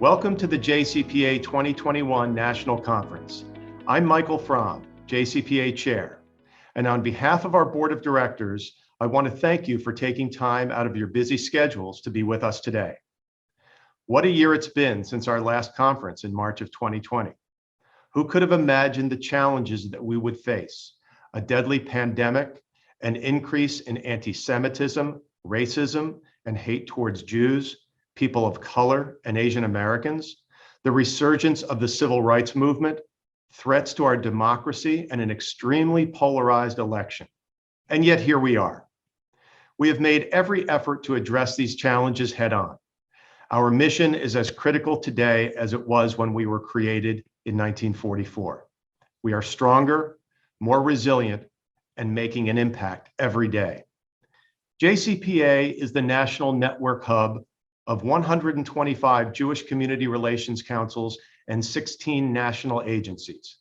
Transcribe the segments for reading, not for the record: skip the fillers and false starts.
Welcome to the JCPA 2021 National Conference. I'm Michael Fromm, JCPA Chair, and on behalf of our Board of Directors, I want to thank you for taking time out of your busy schedules to be with us today. What a year it's been since our last conference in March of 2020. Who could have imagined the challenges that we would face? A deadly pandemic, an increase in anti-Semitism, racism, and hate towards Jews, people of color, and Asian Americans, the resurgence of the civil rights movement, threats to our democracy, and an extremely polarized election. And yet here we are. We have made every effort to address these challenges head on. Our mission is as critical today as it was when we were created in 1944. We are stronger, more resilient, and making an impact every day. JCPA is the national network hub of 125 Jewish community relations councils and 16 national agencies.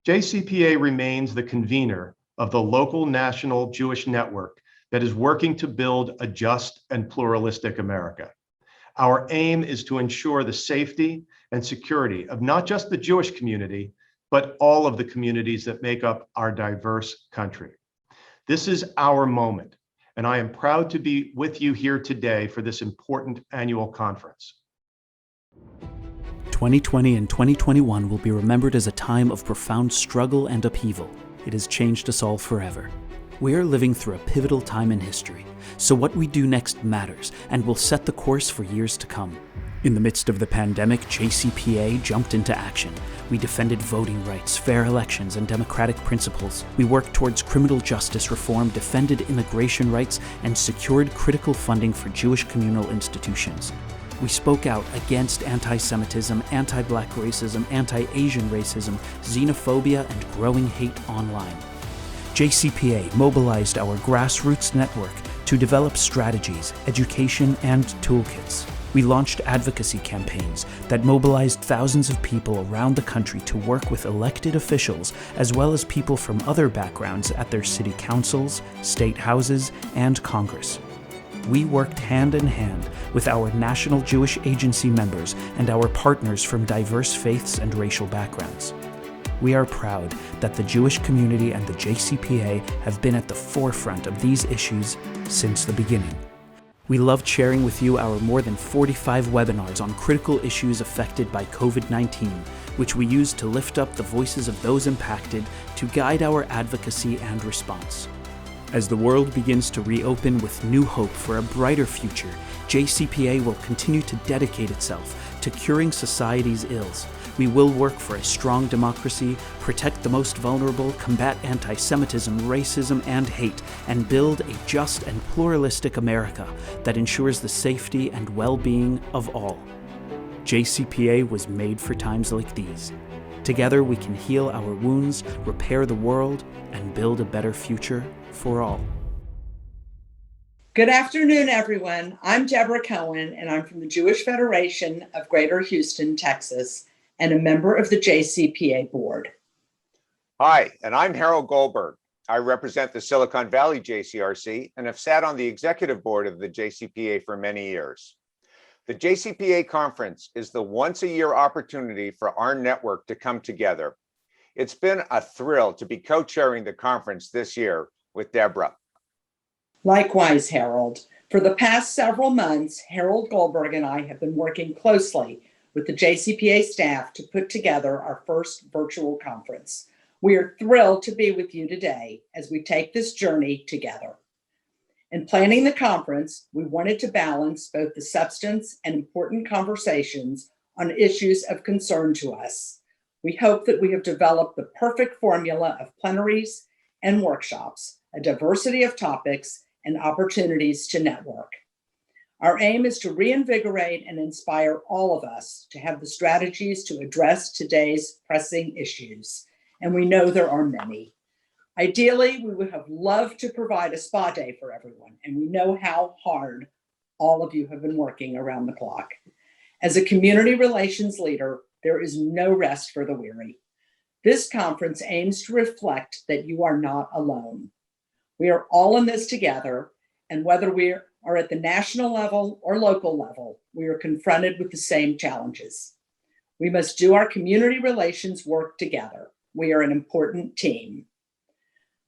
JCPA remains the convener of the local national Jewish network that is working to build a just and pluralistic America. Our aim is to ensure the safety and security of not just the Jewish community, but all of the communities that make up our diverse country. This is our moment, and I am proud to be with you here today for this important annual conference. 2020 and 2021 will be remembered as a time of profound struggle and upheaval. It has changed us all forever. We are living through a pivotal time in history, so what we do next matters and will set the course for years to come. In the midst of the pandemic, JCPA jumped into action. We defended voting rights, fair elections, and democratic principles. We worked towards criminal justice reform, defended immigration rights, and secured critical funding for Jewish communal institutions. We spoke out against anti-Semitism, anti-Black racism, anti-Asian racism, xenophobia, and growing hate online. JCPA mobilized our grassroots network to develop strategies, education, and toolkits. We launched advocacy campaigns that mobilized thousands of people around the country to work with elected officials as well as people from other backgrounds at their city councils, state houses, and Congress. We worked hand in hand with our National Jewish Agency members and our partners from diverse faiths and racial backgrounds. We are proud that the Jewish community and the JCPA have been at the forefront of these issues since the beginning. We loved sharing with you our more than 45 webinars on critical issues affected by COVID-19, which we used to lift up the voices of those impacted to guide our advocacy and response. As the world begins to reopen with new hope for a brighter future, JCPA will continue to dedicate itself to curing society's ills. We will work for a strong democracy, protect the most vulnerable, combat anti-Semitism, racism, and hate, and build a just and pluralistic America that ensures the safety and well-being of all. JCPA was made for times like these. Together we can heal our wounds, repair the world, and build a better future for all. Good afternoon, everyone. I'm Deborah Cohen, and I'm from the Jewish Federation of Greater Houston, Texas, and a member of the JCPA board. Hi, and I'm Harold Goldberg. I represent the Silicon Valley JCRC and have sat on the executive board of the JCPA for many years. The JCPA conference is the once-a-year opportunity for our network to come together. It's been a thrill to be co-chairing the conference this year with Deborah. Likewise, Harold. For the past several months, Harold Goldberg and I have been working closely with the JCPA staff to put together our first virtual conference. We are thrilled to be with you today as we take this journey together. In planning the conference, we wanted to balance both the substance and important conversations on issues of concern to us. We hope that we have developed the perfect formula of plenaries and workshops, a diversity of topics, and opportunities to network. Our aim is to reinvigorate and inspire all of us to have the strategies to address today's pressing issues, and we know there are many. Ideally, we would have loved to provide a spa day for everyone, and we know how hard all of you have been working around the clock. As a community relations leader, there is no rest for the weary. This conference aims to reflect that you are not alone. We are all in this together, and whether we are at the national level or local level, we are confronted with the same challenges. We must do our community relations work together. We are an important team.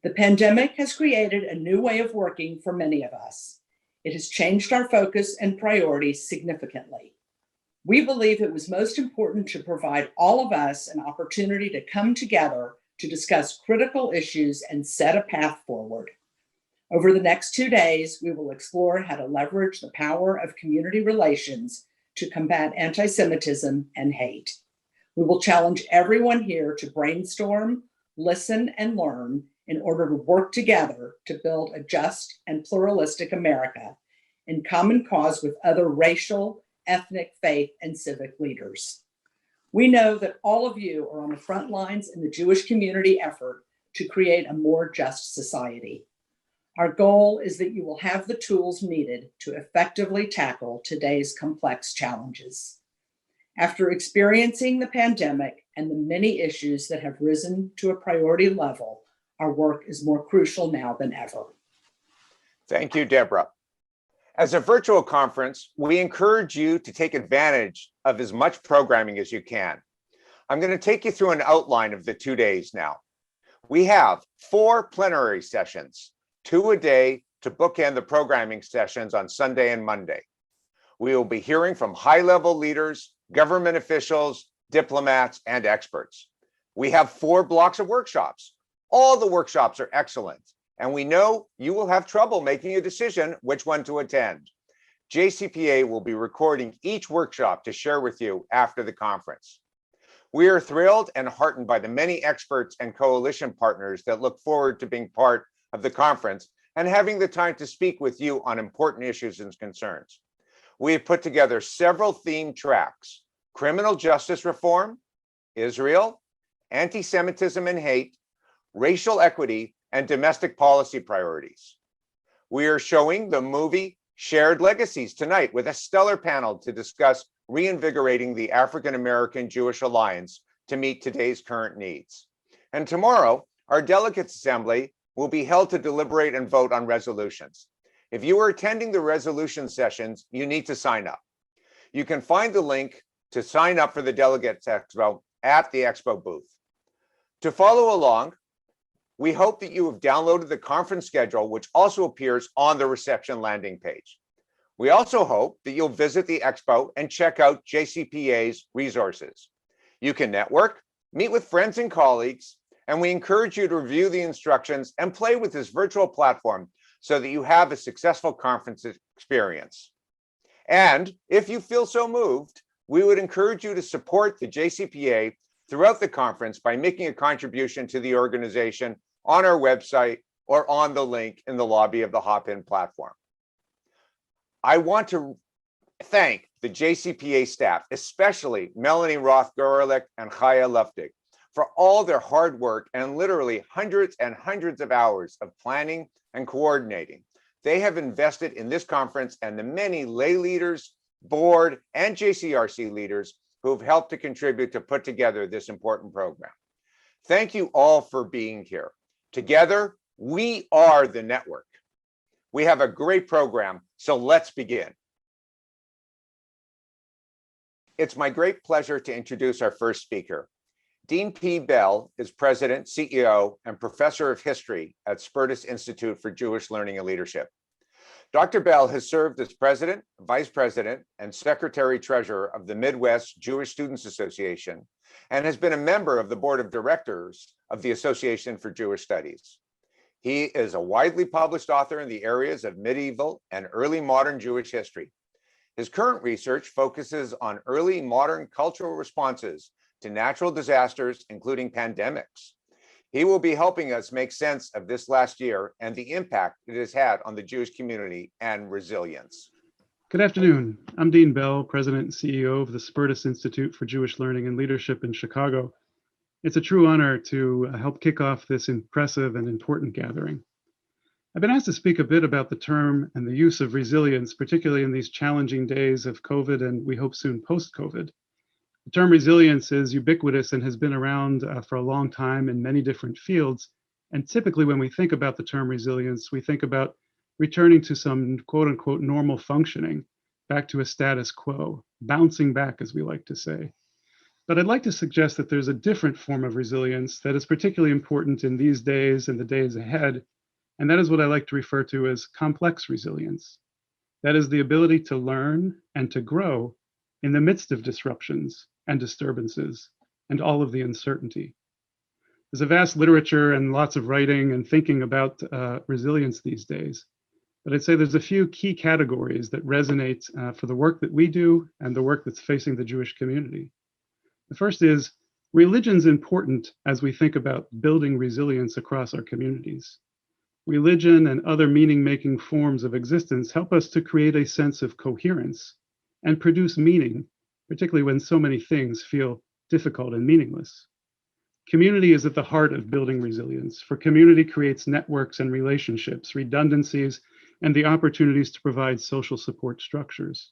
The pandemic has created a new way of working for many of us. It has changed our focus and priorities significantly. We believe it was most important to provide all of us an opportunity to come together to discuss critical issues and set a path forward. Over the next 2 days, we will explore how to leverage the power of community relations to combat anti-Semitism and hate. We will challenge everyone here to brainstorm, listen, and learn in order to work together to build a just and pluralistic America in common cause with other racial, ethnic, faith, and civic leaders. We know that all of you are on the front lines in the Jewish community effort to create a more just society. Our goal is that you will have the tools needed to effectively tackle today's complex challenges. After experiencing the pandemic and the many issues that have risen to a priority level, our work is more crucial now than ever. Thank you, Deborah. As a virtual conference, we encourage you to take advantage of as much programming as you can. I'm going to take you through an outline of the 2 days now. We have 4 plenary sessions, 2 a day to bookend the programming sessions on Sunday and Monday. We will be hearing from high-level leaders, government officials, diplomats, and experts. We have 4 blocks of workshops. All the workshops are excellent, and we know you will have trouble making a decision which one to attend. JCPA will be recording each workshop to share with you after the conference. We are thrilled and heartened by the many experts and coalition partners that look forward to being part of the conference and having the time to speak with you on important issues and concerns. We have put together several themed tracks: criminal justice reform, Israel, anti-Semitism and hate, racial equity, and domestic policy priorities. We are showing the movie Shared Legacies tonight with a stellar panel to discuss reinvigorating the African-American Jewish Alliance to meet today's current needs. And tomorrow, our delegates assembly will be held to deliberate and vote on resolutions. If you are attending the resolution sessions, you need to sign up. You can find the link to sign up for the Delegates Expo at the Expo booth. To follow along, we hope that you have downloaded the conference schedule, which also appears on the reception landing page. We also hope that you'll visit the Expo and check out JCPA's resources. You can network, meet with friends and colleagues, and we encourage you to review the instructions and play with this virtual platform so that you have a successful conference experience. And if you feel so moved, we would encourage you to support the JCPA throughout the conference by making a contribution to the organization on our website or on the link in the lobby of the Hop-In platform. I want to thank the JCPA staff, especially Melanie Roth-Gorelick and Chaya Luftig, for all their hard work and literally hundreds and hundreds of hours of planning and coordinating. They have invested in this conference and the many lay leaders, board, and JCRC leaders who have helped to contribute to put together this important program. Thank you all for being here. Together, we are the network. We have a great program, so let's begin. It's my great pleasure to introduce our first speaker. Dean P. Bell is President, CEO, and Professor of History at Spertus Institute for Jewish Learning and Leadership. Dr. Bell has served as President, Vice President, and Secretary-Treasurer of the Midwest Jewish Students Association, and has been a member of the Board of Directors of the Association for Jewish Studies. He is a widely published author in the areas of medieval and early modern Jewish history. His current research focuses on early modern cultural responses to natural disasters, including pandemics. He will be helping us make sense of this last year and the impact it has had on the Jewish community and resilience. Good afternoon. I'm Dean Bell, President and CEO of the Spertus Institute for Jewish Learning and Leadership in Chicago. It's a true honor to help kick off this impressive and important gathering. I've been asked to speak a bit about the term and the use of resilience, particularly in these challenging days of COVID and we hope soon post-COVID. The term resilience is ubiquitous and has been around for a long time in many different fields. And typically when we think about the term resilience, we think about returning to some quote unquote normal functioning, back to a status quo, bouncing back, as we like to say. But I'd like to suggest that there's a different form of resilience that is particularly important in these days and the days ahead, and that is what I like to refer to as complex resilience. That is the ability to learn and to grow in the midst of disruptions and disturbances and all of the uncertainty. There's a vast literature and lots of writing and thinking about resilience these days. But I'd say there's a few key categories that resonate for the work that we do and the work that's facing the Jewish community. The first is religion's important as we think about building resilience across our communities. Religion and other meaning-making forms of existence help us to create a sense of coherence and produce meaning, particularly when so many things feel difficult and meaningless. Community is at the heart of building resilience, for community creates networks and relationships, redundancies, and the opportunities to provide social support structures.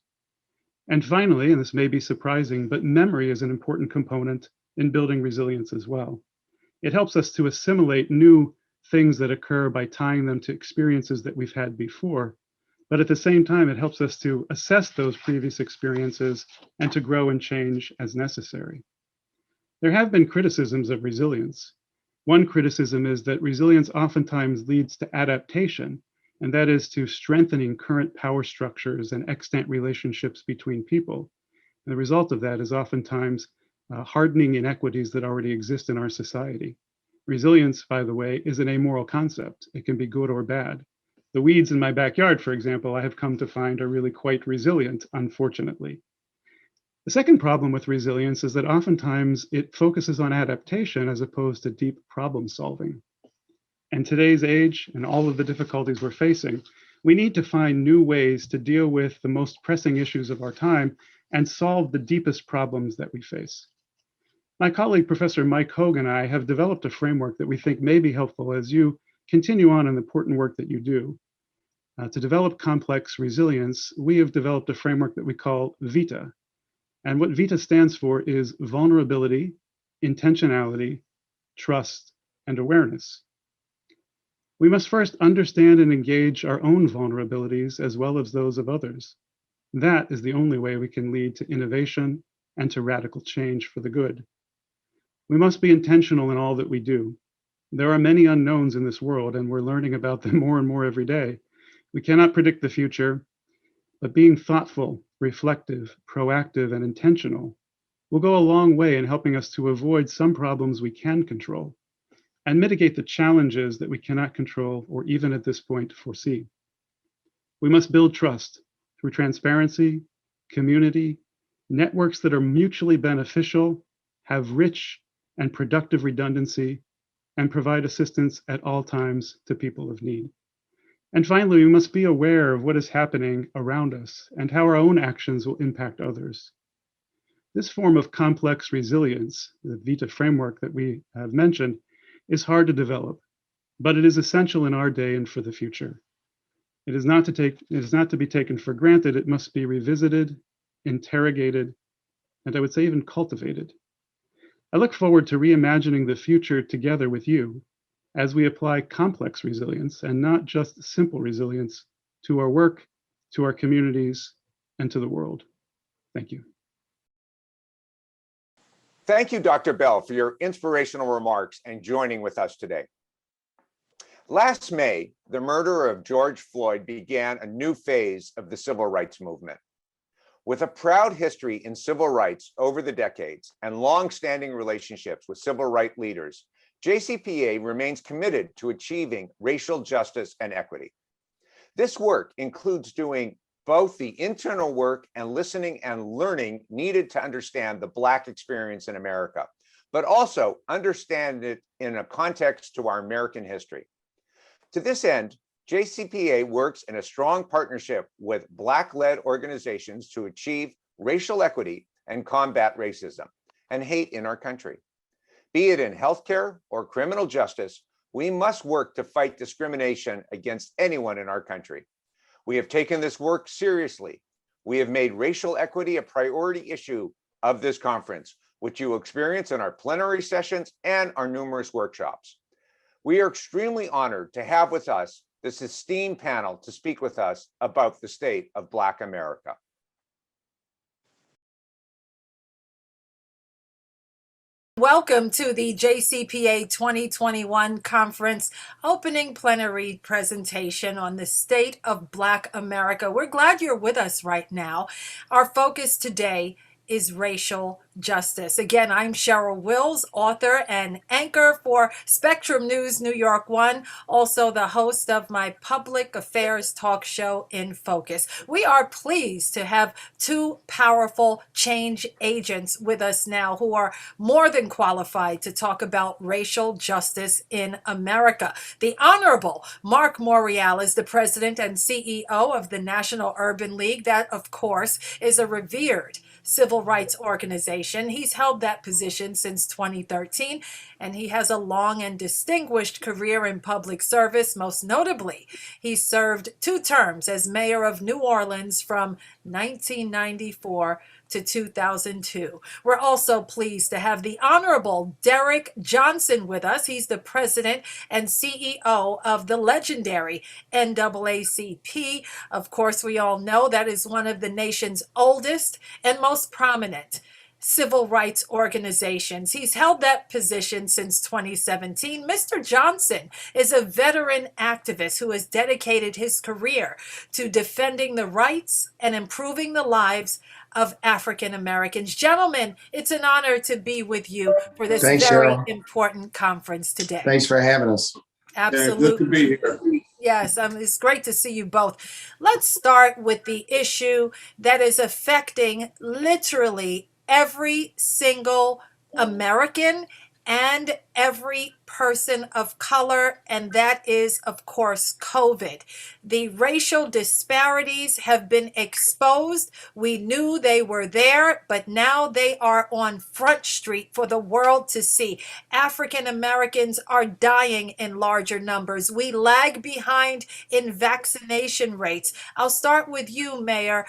And finally, and this may be surprising, but memory is an important component in building resilience as well. It helps us to assimilate new things that occur by tying them to experiences that we've had before. But at the same time, it helps us to assess those previous experiences and to grow and change as necessary. There have been criticisms of resilience. One criticism is that resilience oftentimes leads to adaptation, and that is to strengthening current power structures and extant relationships between people. And the result of that is oftentimes hardening inequities that already exist in our society. Resilience, by the way, is an amoral concept. It can be good or bad. The weeds in my backyard, for example, I have come to find are really quite resilient, unfortunately. The second problem with resilience is that oftentimes it focuses on adaptation as opposed to deep problem solving. In today's age and all of the difficulties we're facing, we need to find new ways to deal with the most pressing issues of our time and solve the deepest problems that we face. My colleague, Professor Mike Hogue, and I have developed a framework that we think may be helpful as you continue on in the important work that you do. To develop complex resilience, we have developed a framework that we call VITA. And what VITA stands for is vulnerability, intentionality, trust, and awareness. We must first understand and engage our own vulnerabilities as well as those of others. That is the only way we can lead to innovation and to radical change for the good. We must be intentional in all that we do. There are many unknowns in this world, and we're learning about them more and more every day. We cannot predict the future, but being thoughtful, reflective, proactive, and intentional will go a long way in helping us to avoid some problems we can control and mitigate the challenges that we cannot control or even at this point foresee. We must build trust through transparency, community, networks that are mutually beneficial, have rich and productive redundancy, and provide assistance at all times to people of need. And finally, we must be aware of what is happening around us and how our own actions will impact others. This form of complex resilience, the VITA framework that we have mentioned, is hard to develop, but it is essential in our day and for the future. It is not to be taken for granted. It must be revisited, interrogated, and I would say even cultivated. I look forward to reimagining the future together with you as we apply complex resilience and not just simple resilience to our work, to our communities, and to the world. Thank you. Thank you, Dr. Bell, for your inspirational remarks and joining with us today. Last May, the murder of George Floyd began a new phase of the civil rights movement. With a proud history in civil rights over the decades and long-standing relationships with civil rights leaders, JCPA remains committed to achieving racial justice and equity. This work includes doing both the internal work and listening and learning needed to understand the Black experience in America, but also understand it in a context to our American history. To this end, JCPA works in a strong partnership with Black-led organizations to achieve racial equity and combat racism and hate in our country. Be it in healthcare or criminal justice, we must work to fight discrimination against anyone in our country. We have taken this work seriously. We have made racial equity a priority issue of this conference, which you will experience in our plenary sessions and our numerous workshops. We are extremely honored to have with us this esteemed panel to speak with us about the state of Black America. Welcome to the JCPA 2021 conference opening plenary presentation on the state of Black America. We're glad you're with us right now. Our focus today is racial justice. Again, I'm Cheryl Wills, author and anchor for Spectrum News New York One, also the host of my public affairs talk show In Focus. We are pleased to have two powerful change agents with us now who are more than qualified to talk about racial justice in America. The Honorable Marc Morial is the president and CEO of the National Urban League. That, of course, is a revered civil rights organization. He's held that position since 2013, and he has a long and distinguished career in public service. Most notably, he served 2 terms as mayor of New Orleans from 1994 to 2002. We're also pleased to have the Honorable Derrick Johnson with us. He's the president and CEO of the legendary NAACP. Of course, we all know that is one of the nation's oldest and most prominent civil rights organizations. He's held that position since 2017. Mr. Johnson is a veteran activist who has dedicated his career to defending the rights and improving the lives of African Americans. Gentlemen, it's an honor to be with you for this very Cheryl. Important conference today. Thanks for having us. Absolutely. Yeah, good to be here. Yes, it's great to see you both. Let's start with the issue that is affecting literally every single American and every person of color, and that is, of course, COVID. The racial disparities have been exposed. We knew they were there, but now they are on Front Street for the world to see. African Americans are dying in larger numbers. We lag behind in vaccination rates. I'll start with you, Mayor.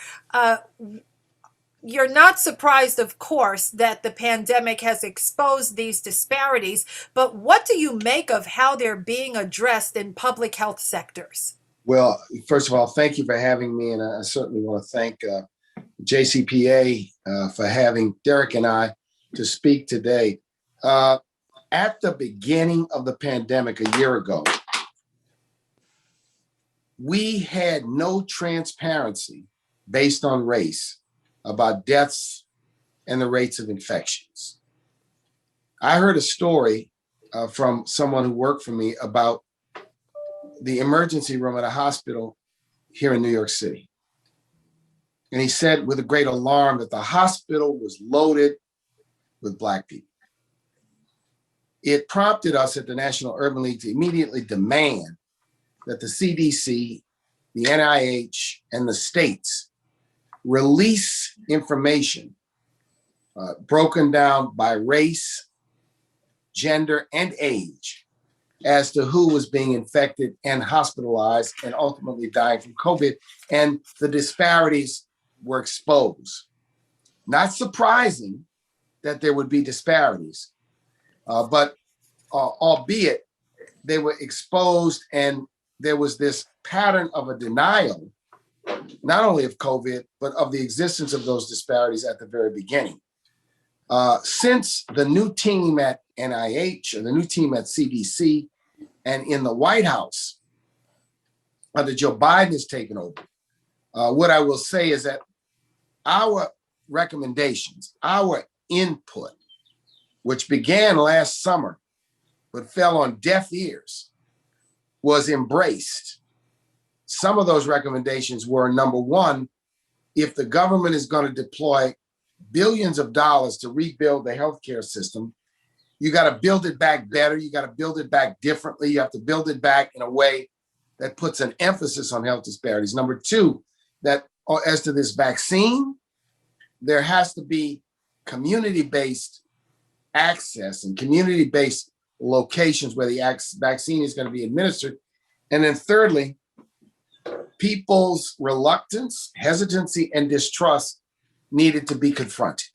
You're not surprised, of course, that the pandemic has exposed these disparities, but what do you make of how they're being addressed in public health sectors? Well, first of all, thank you for having me, and I certainly want to thank JCPA for having Derrick and I to speak today. At the beginning of the pandemic a year ago, we had no transparency based on race about deaths and the rates of infections. I heard a story from someone who worked for me about the emergency room at a hospital here in New York City. And he said with a great alarm that the hospital was loaded with Black people. It prompted us at the National Urban League to immediately demand that the CDC, the NIH, and the states release information broken down by race, gender, and age as to who was being infected and hospitalized and ultimately dying from COVID. And the disparities were exposed. Not surprising that there would be disparities, but albeit they were exposed, and there was this pattern of a denial not only of COVID, but of the existence of those disparities at the very beginning. Since the new team at NIH and the new team at CDC and in the White House under Joe Biden has taken over, what I will say is that our recommendations, our input, which began last summer but fell on deaf ears, was embraced. Some of those recommendations were, number one, if the government is going to deploy billions of dollars to rebuild the healthcare system, you got to build it back better. You got to build it back differently. You have to build it back in a way that puts an emphasis on health disparities. Number two, that as to this vaccine, there has to be community-based access and community-based locations where the vaccine is going to be administered. And then thirdly, people's reluctance, hesitancy, and distrust needed to be confronted.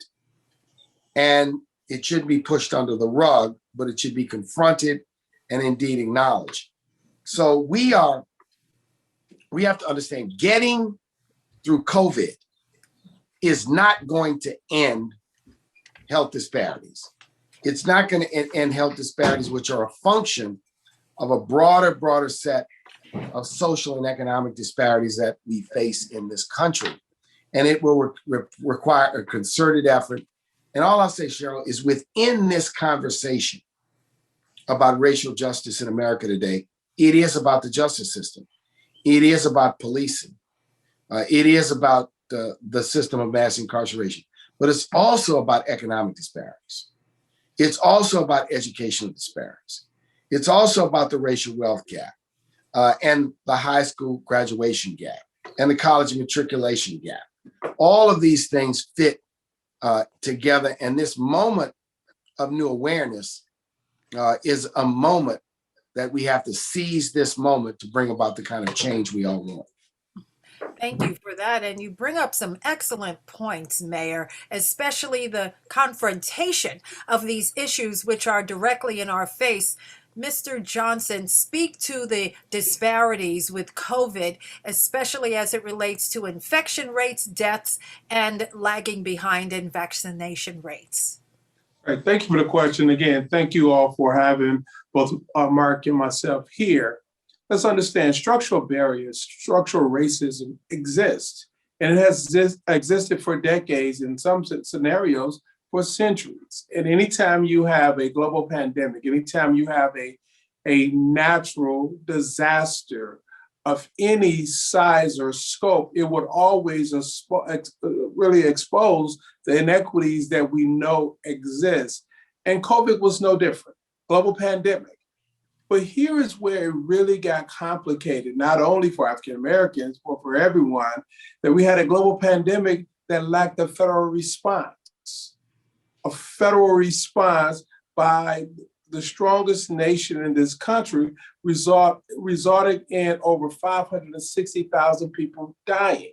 And it shouldn't be pushed under the rug, but it should be confronted and indeed acknowledged. So we are we have to understand getting through COVID is not going to end health disparities. It's not going to end health disparities, which are a function of a broader set of social and economic disparities that we face in this country. And it will require a concerted effort. And all I'll say, Cheryl, is within this conversation about racial justice in America today, it is about the justice system. It is about policing. It is about the system of mass incarceration, but it's also about economic disparities. It's also about educational disparities. It's also about the racial wealth gap and the high school graduation gap and the college matriculation gap. All of these things fit together. And this moment of new awareness is a moment that we have to seize this moment to bring about the kind of change we all want. Thank you for that. And you bring up some excellent points, Mayor, especially the confrontation of these issues which are directly in our face. Mr. Johnson, speak to the disparities with COVID, especially as it relates to infection rates, deaths, and lagging behind in vaccination rates. All right, thank you for the question. Again, thank you all for having both Mark and myself here. Let's understand structural barriers, structural racism exists, and it has existed for decades, in some scenarios for centuries. And anytime you have a global pandemic, anytime you have a natural disaster of any size or scope, it would always really expose the inequities that we know exist. And COVID was no different, global pandemic. But here is where it really got complicated, not only for African Americans, but for everyone, that we had a global pandemic that lacked a federal response by the strongest nation in this country, resulting in over 560,000 people dying.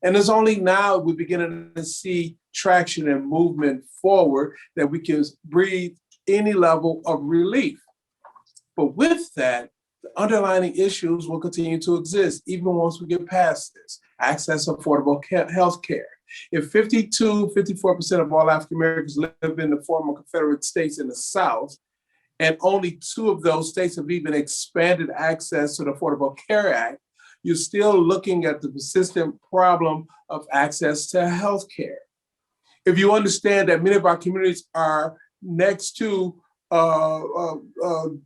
And it's only now we're beginning to see traction and movement forward that we can breathe any level of relief. But with that, the underlying issues will continue to exist even once we get past this. Access to affordable health care. If 54% of all African Americans live in the former Confederate states in the South, and only 2 of those states have even expanded access to the Affordable Care Act, you're still looking at the persistent problem of access to health care. If you understand that many of our communities are next to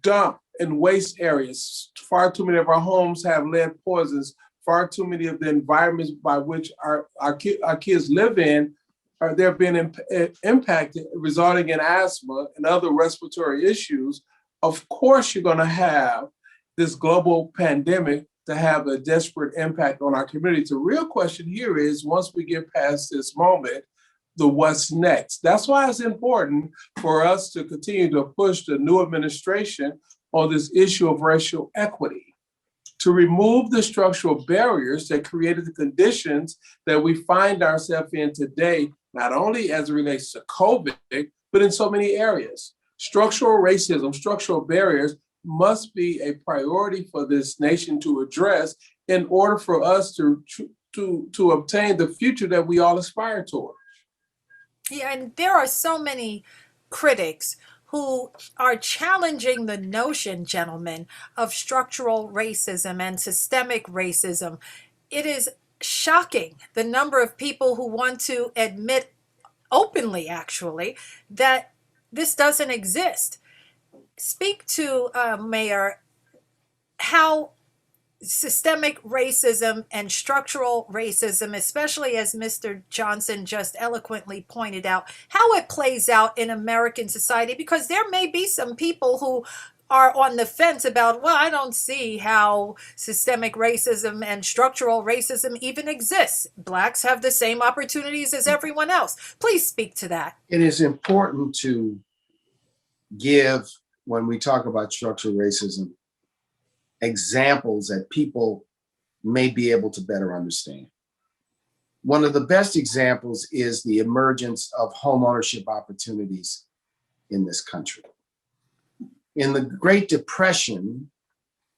dump and waste areas. Far too many of our homes have lead poisons. Far too many of the environments by which our kids live in they're being impacted, resulting in asthma and other respiratory issues. Of course, you're going to have this global pandemic to have a desperate impact on our communities. The real question here is, once we get past this moment, the what's next. That's why it's important for us to continue to push the new administration on this issue of racial equity, to remove the structural barriers that created the conditions that we find ourselves in today, not only as it relates to COVID, but in so many areas. Structural racism, structural barriers must be a priority for this nation to address in order for us to obtain the future that we all aspire towards. Yeah, and there are so many critics who are challenging the notion, gentlemen, of structural racism and systemic racism. It is shocking the number of people who want to admit openly, actually, that this doesn't exist. Speak to, Mayor, how systemic racism and structural racism, especially as Mr. Johnson just eloquently pointed out, how it plays out in American society, because there may be some people who are on the fence about, well, I don't see how systemic racism and structural racism even exists. Blacks have the same opportunities as everyone else. Please speak to that. It is important to give, when we talk about structural racism, examples that people may be able to better understand. One of the best examples is the emergence of homeownership opportunities in this country. In the Great Depression,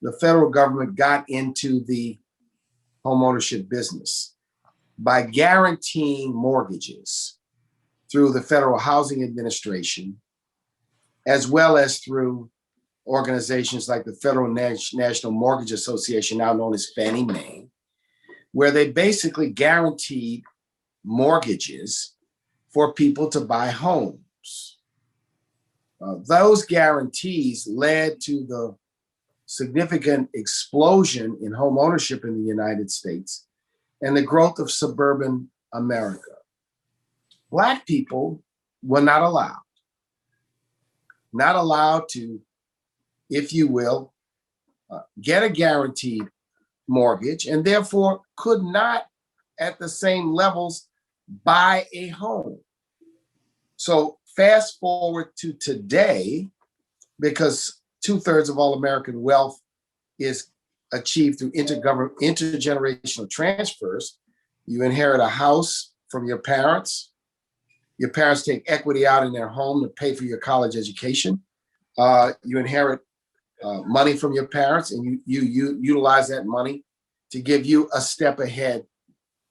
the federal government got into the homeownership business by guaranteeing mortgages through the Federal Housing Administration, as well as through organizations like the Federal National Mortgage Association, now known as Fannie Mae, where they basically guaranteed mortgages for people to buy homes. Those guarantees led to the significant explosion in home ownership in the United States and the growth of suburban America. Black people were not allowed to, if you will, get a guaranteed mortgage, and therefore could not at the same levels buy a home. So fast forward to today, because 2/3 of all American wealth is achieved through intergenerational transfers. You inherit a house from your parents. Your parents take equity out in their home to pay for your college education. You inherit money from your parents, and you utilize that money to give you a step ahead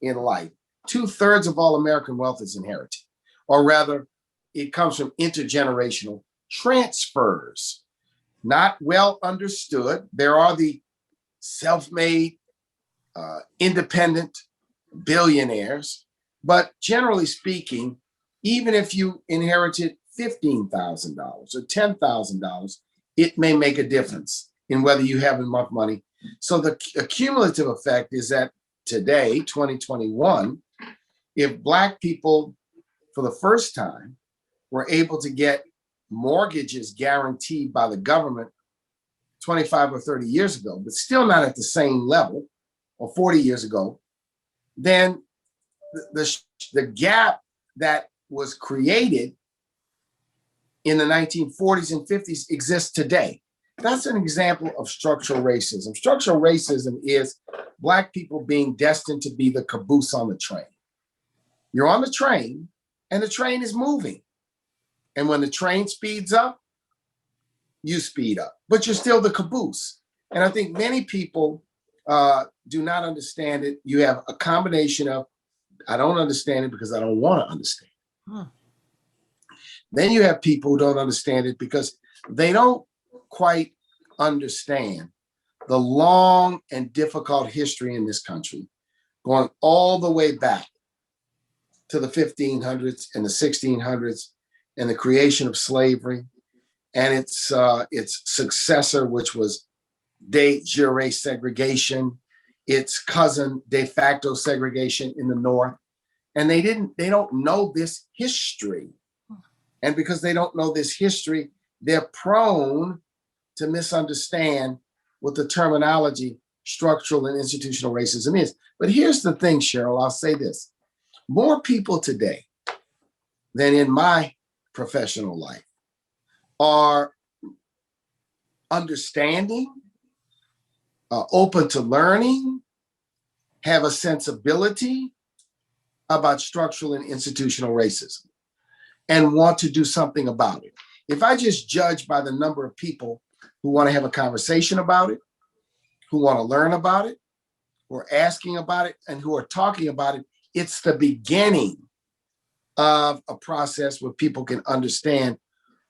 in life. 2/3 of all American wealth is inherited, or rather, it comes from intergenerational transfers. Not well understood. There are the self-made, independent billionaires, but generally speaking, even if you inherited $15,000 or $10,000, it may make a difference in whether you have enough money. So the cumulative effect is that today, 2021, if Black people, for the first time, were able to get mortgages guaranteed by the government 25 or 30 years ago, but still not at the same level, or 40 years ago, then the gap that was created in the 1940s and 50s exists today. That's an example of structural racism. Structural racism is Black people being destined to be the caboose on the train. You're on the train, and the train is moving. And when the train speeds up, you speed up, but you're still the caboose. And I think many people do not understand it. You have a combination of, I don't understand it because I don't want to understand. Then you have people who don't understand it because they don't quite understand the long and difficult history in this country, going all the way back to the 1500s and the 1600s and the creation of slavery and its successor, which was de jure segregation, its cousin de facto segregation in the North. And they don't know this history. And because they don't know this history, they're prone to misunderstand what the terminology structural and institutional racism is. But here's the thing, Cheryl, I'll say this. More people today than in my professional life are understanding, open to learning, have a sensibility about structural and institutional racism, and want to do something about it. If I just judge by the number of people who want to have a conversation about it, who want to learn about it, who are asking about it, and who are talking about it, it's the beginning of a process where people can understand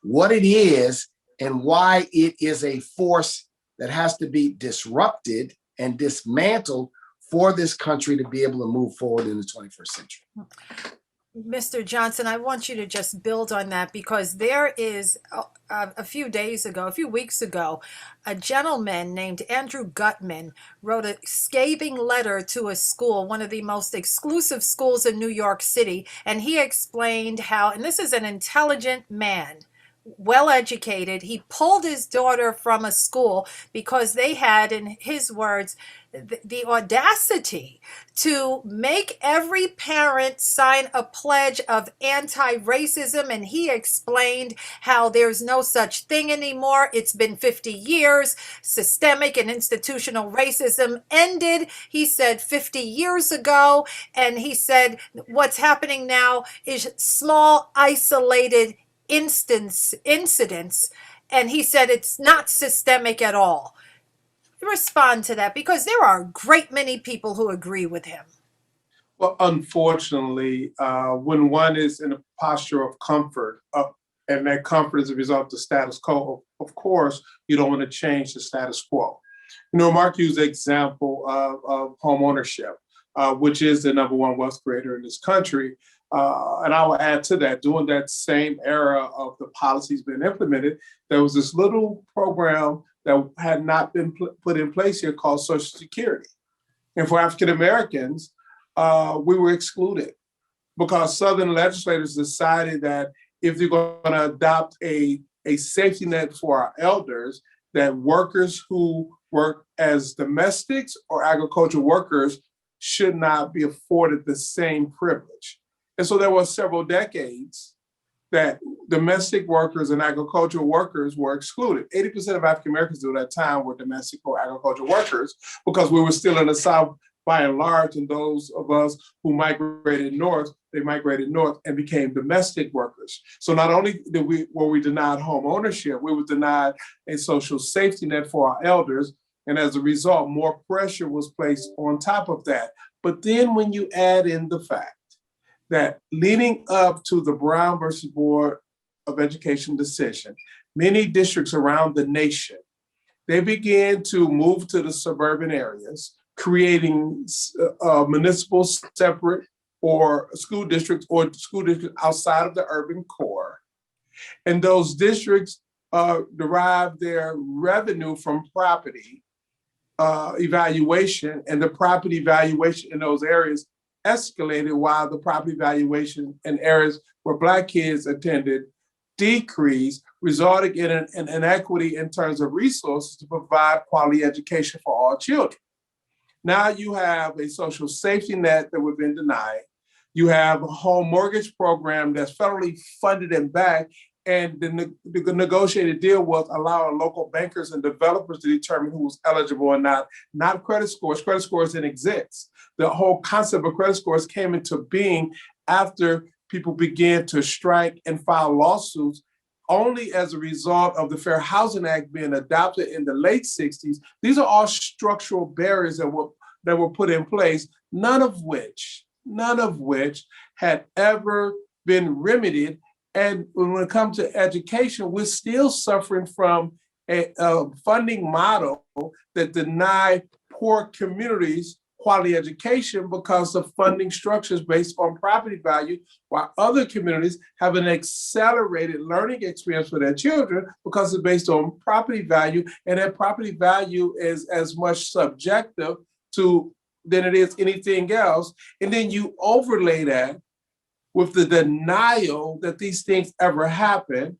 what it is and why it is a force that has to be disrupted and dismantled for this country to be able to move forward in the 21st century. Mr. Johnson, I want you to just build on that, because there is a few weeks ago, a gentleman named Andrew Gutman wrote a scathing letter to a school, one of the most exclusive schools in New York City. And he explained how, and this is an intelligent man, well educated, he pulled his daughter from a school because they had, in his words, the audacity to make every parent sign a pledge of anti-racism. And he explained how there's no such thing anymore. It's been 50 years. Systemic and institutional racism ended, he said, 50 years ago. And he said what's happening now is small, isolated incidents. And he said it's not systemic at all. respond to that? Because there are a great many people who agree with him. Well, unfortunately, when one is in a posture of comfort, and that comfort is a result of the status quo, of course, you don't want to change the status quo. Mark used the example of home ownership, which is the number one wealth creator in this country. And I will add to that, during that same era of the policies being implemented, there was this little program that had not been put in place here called Social Security. And for African Americans, we were excluded because Southern legislators decided that if they're going to adopt a safety net for our elders, that workers who work as domestics or agricultural workers should not be afforded the same privilege. And so there were several decades that domestic workers and agricultural workers were excluded. 80% of African Americans during that time were domestic or agricultural workers because we were still in the South by and large, and those of us who migrated north, they migrated north and became domestic workers. So not only were we denied home ownership, we were denied a social safety net for our elders. And as a result, more pressure was placed on top of that. But then when you add in the fact that leading up to the Brown versus Board of Education decision, many districts around the nation, they began to move to the suburban areas, creating municipal separate or school districts outside of the urban core. And those districts derive their revenue from property evaluation, and the property valuation in those areas escalated while the property valuation in areas where Black kids attended decreased, resulting in an inequity in terms of resources to provide quality education for all children. Now you have a social safety net that we've been denied. You have a home mortgage program that's federally funded and backed, and the negotiated deal was allowing local bankers and developers to determine who was eligible or not credit scores. Credit scores didn't exist. The whole concept of credit scores came into being after people began to strike and file lawsuits only as a result of the Fair Housing Act being adopted in the late 60s. These are all structural barriers that were put in place, none of which had ever been remedied. And when it comes to education, we're still suffering from a funding model that denied poor communities quality education because the funding structure is based on property value, while other communities have an accelerated learning experience for their children because it's based on property value, and that property value is as much subjective than it is anything else. And then you overlay that with the denial that these things ever happen,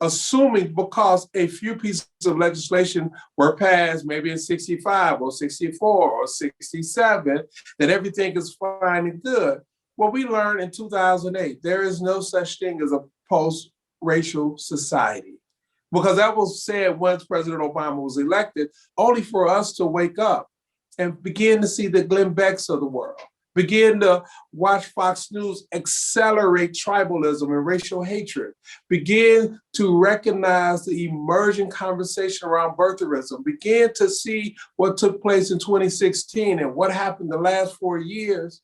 assuming because a few pieces of legislation were passed, maybe in 65 or 64 or 67, that everything is fine and good. Well, we learned in 2008, there is no such thing as a post-racial society, because that was said once President Obama was elected, only for us to wake up and begin to see the Glenn Becks of the world, begin to watch Fox News accelerate tribalism and racial hatred, begin to recognize the emerging conversation around birtherism, begin to see what took place in 2016 and what happened the last 4 years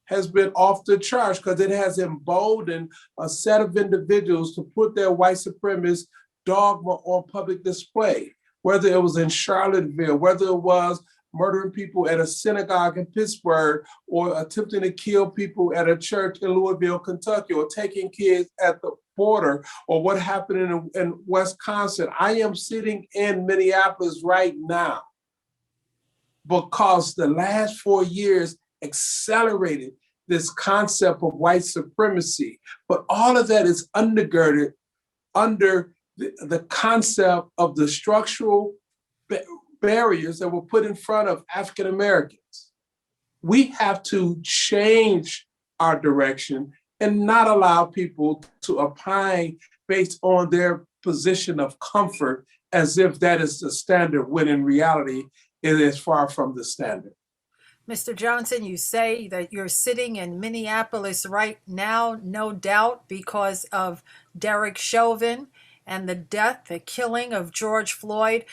has been off the charts because it has emboldened a set of individuals to put their white supremacist dogma on public display, whether it was in Charlottesville, whether it was murdering people at a synagogue in Pittsburgh, or attempting to kill people at a church in Louisville, Kentucky, or taking kids at the border, or what happened in Wisconsin. I am sitting in Minneapolis right now because the last 4 years accelerated this concept of white supremacy. But all of that is undergirded under the concept of the structural barriers that were put in front of African Americans. We have to change our direction and not allow people to opine based on their position of comfort as if that is the standard, when in reality, it is far from the standard. Mr. Johnson, you say that you're sitting in Minneapolis right now, no doubt, because of Derrick Chauvin and the killing of George Floyd.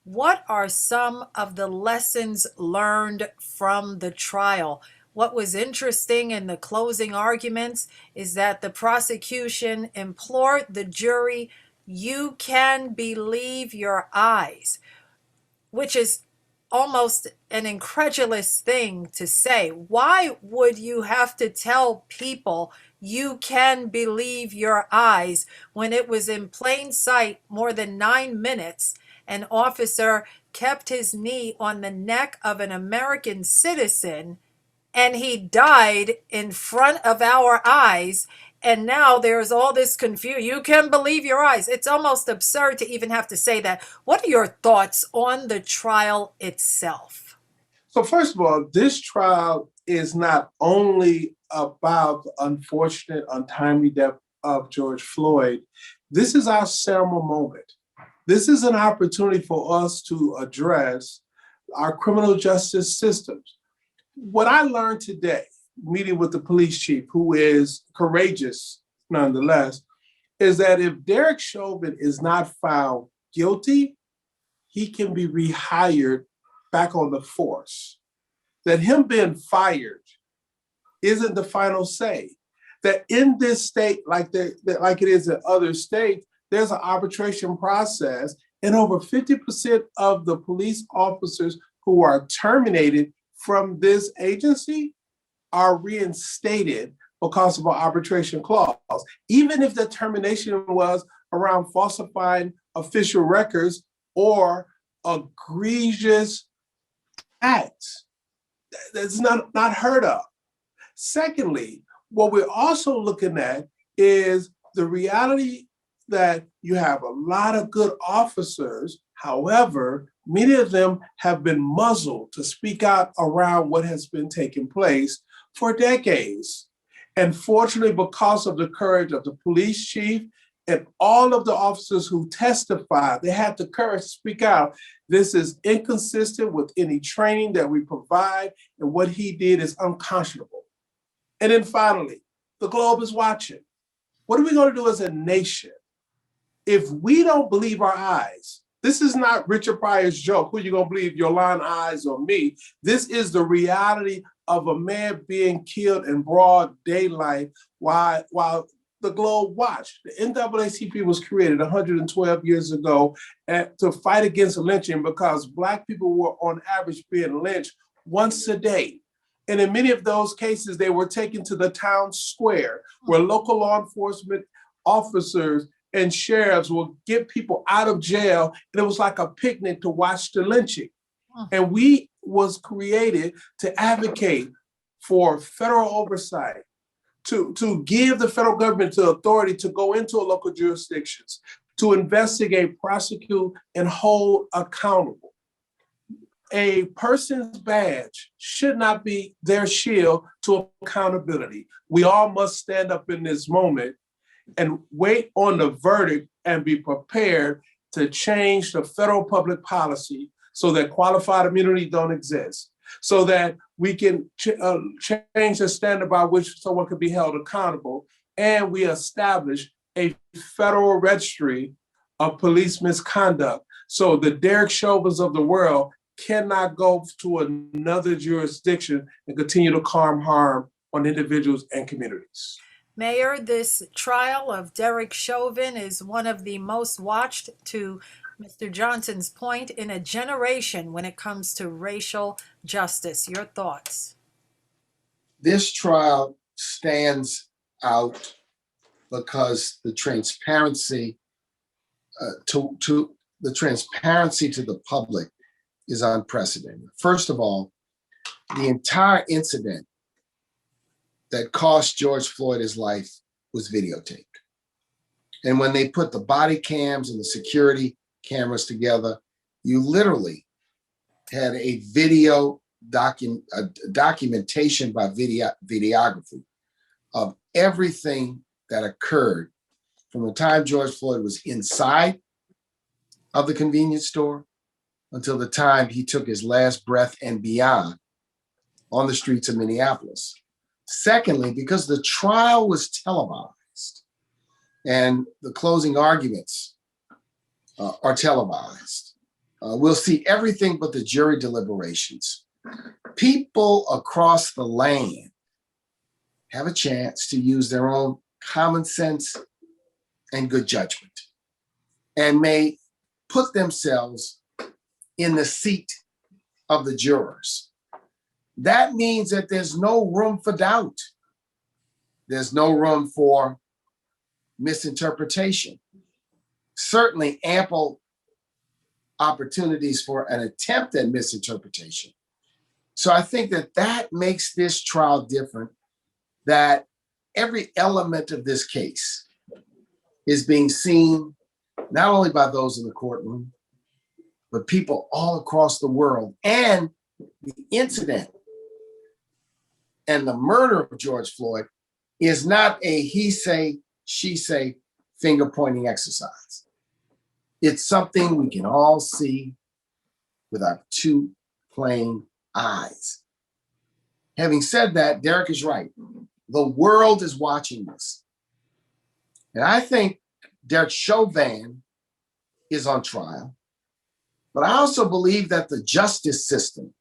What are some of the lessons learned from the trial? What was interesting in the closing arguments is that the prosecution implored the jury, "You can believe your eyes," which is almost an incredulous thing to say. Why would you have to tell people you can believe your eyes when it was in plain sight more than 9 minutes? An officer kept his knee on the neck of an American citizen and he died in front of our eyes. And now there's all this confusion. You can believe your eyes. It's almost absurd to even have to say that. What are your thoughts on the trial itself? So first of all, this trial is not only about the unfortunate, untimely death of George Floyd. This is our seminal moment. This is an opportunity for us to address our criminal justice systems. What I learned today, meeting with the police chief, who is courageous nonetheless, is that if Derrick Chauvin is not found guilty, he can be rehired back on the force. That him being fired isn't the final say. That in this state, like it is in other states, there's an arbitration process, and over 50% of the police officers who are terminated from this agency are reinstated because of an arbitration clause. Even if the termination was around falsifying official records or egregious acts, that's not heard of. Secondly, what we're also looking at is the reality that you have a lot of good officers. However, many of them have been muzzled to speak out around what has been taking place for decades. And fortunately, because of the courage of the police chief and all of the officers who testified, they had the courage to speak out. This is inconsistent with any training that we provide, and what he did is unconscionable. And then finally, the globe is watching. What are we going to do as a nation if we don't believe our eyes? This is not Richard Pryor's joke. Who are you going to believe, your lying eyes or me? This is the reality of a man being killed in broad daylight while the globe watched. The NAACP was created 112 years ago to fight against lynching because Black people were on average being lynched once a day. And in many of those cases, they were taken to the town square where local law enforcement officers and sheriffs will get people out of jail. And it was like a picnic to watch the lynching. And we was created to advocate for federal oversight, to give the federal government the authority to go into local jurisdictions, to investigate, prosecute, and hold accountable. A person's badge should not be their shield to accountability. We all must stand up in this moment and wait on the verdict and be prepared to change the federal public policy so that qualified immunity don't exist, so that we can change the standard by which someone can be held accountable, and we establish a federal registry of police misconduct so the Derrick Chauvins of the world cannot go to another jurisdiction and continue to harm on individuals and communities. Mayor, this trial of Derrick Chauvin is one of the most watched, to Mr. Johnson's point, in a generation when it comes to racial justice. Your thoughts? This trial stands out because the transparency to the public is unprecedented. First of all, the entire incident that cost George Floyd his life was videotaped. And when they put the body cams and the security cameras together, you literally had a video documentation by videography of everything that occurred from the time George Floyd was inside of the convenience store until the time he took his last breath and beyond on the streets of Minneapolis. Secondly, because the trial was televised and the closing arguments are televised, We'll see everything but the jury deliberations. People across the land have a chance to use their own common sense and good judgment, and may put themselves in the seat of the jurors. That means that there's no room for doubt. There's no room for misinterpretation. Certainly ample opportunities for an attempt at misinterpretation. So I think that that makes this trial different, that every element of this case is being seen not only by those in the courtroom, but people all across the world. And the incident and the murder of George Floyd is not a he say, she say, finger pointing exercise. It's something we can all see with our two plain eyes. Having said that, Derrick is right. The world is watching this. And I think Derek Chauvin is on trial, but I also believe that the justice system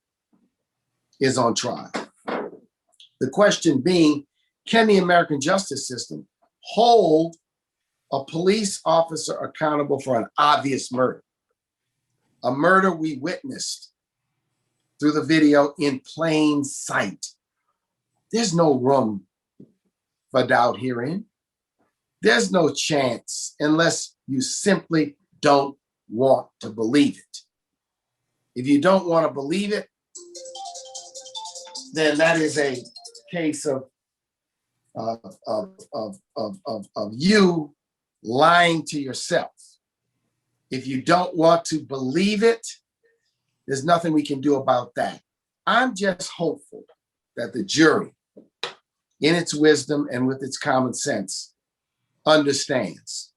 is on trial. The question being, can the American justice system hold a police officer accountable for an obvious murder? A murder we witnessed through the video in plain sight. There's no room for doubt herein. There's no chance unless you simply don't want to believe it. If you don't want to believe it, then that is a case of you lying to yourself. If you don't want to believe it, there's nothing we can do about that. I'm just hopeful that the jury, in its wisdom and with its common sense, understands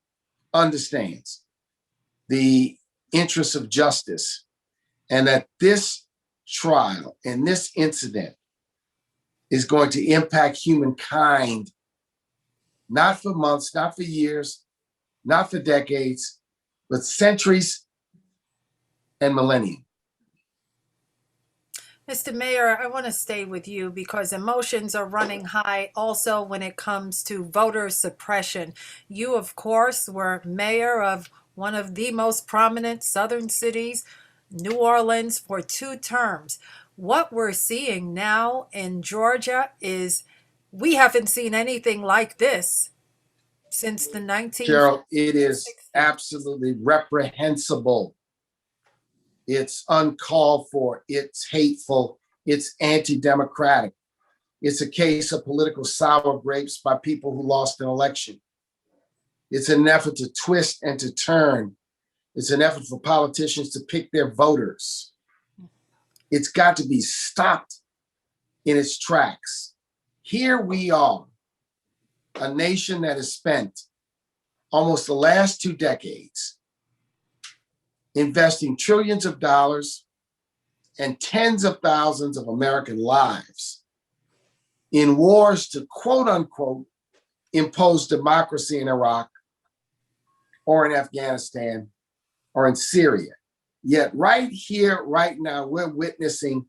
the interests of justice, and that this trial and this incident is going to impact humankind, not for months, not for years, not for decades, but centuries and millennia. Mr. Mayor, I want to stay with you because emotions are running high also when it comes to voter suppression. You, of course, were mayor of one of the most prominent southern cities, New Orleans, for 2 terms. What we're seeing now in Georgia is we haven't seen anything like this since the 1950s. Cheryl, it is absolutely reprehensible. It's uncalled for, it's hateful, it's anti-democratic. It's a case of political sour grapes by people who lost an election. It's an effort to twist and to turn. It's an effort for politicians to pick their voters. It's got to be stopped in its tracks. Here we are, a nation that has spent almost the last 2 decades investing trillions of dollars and tens of thousands of American lives in wars to quote unquote impose democracy in Iraq or in Afghanistan or in Syria. Yet right here, right now, we're witnessing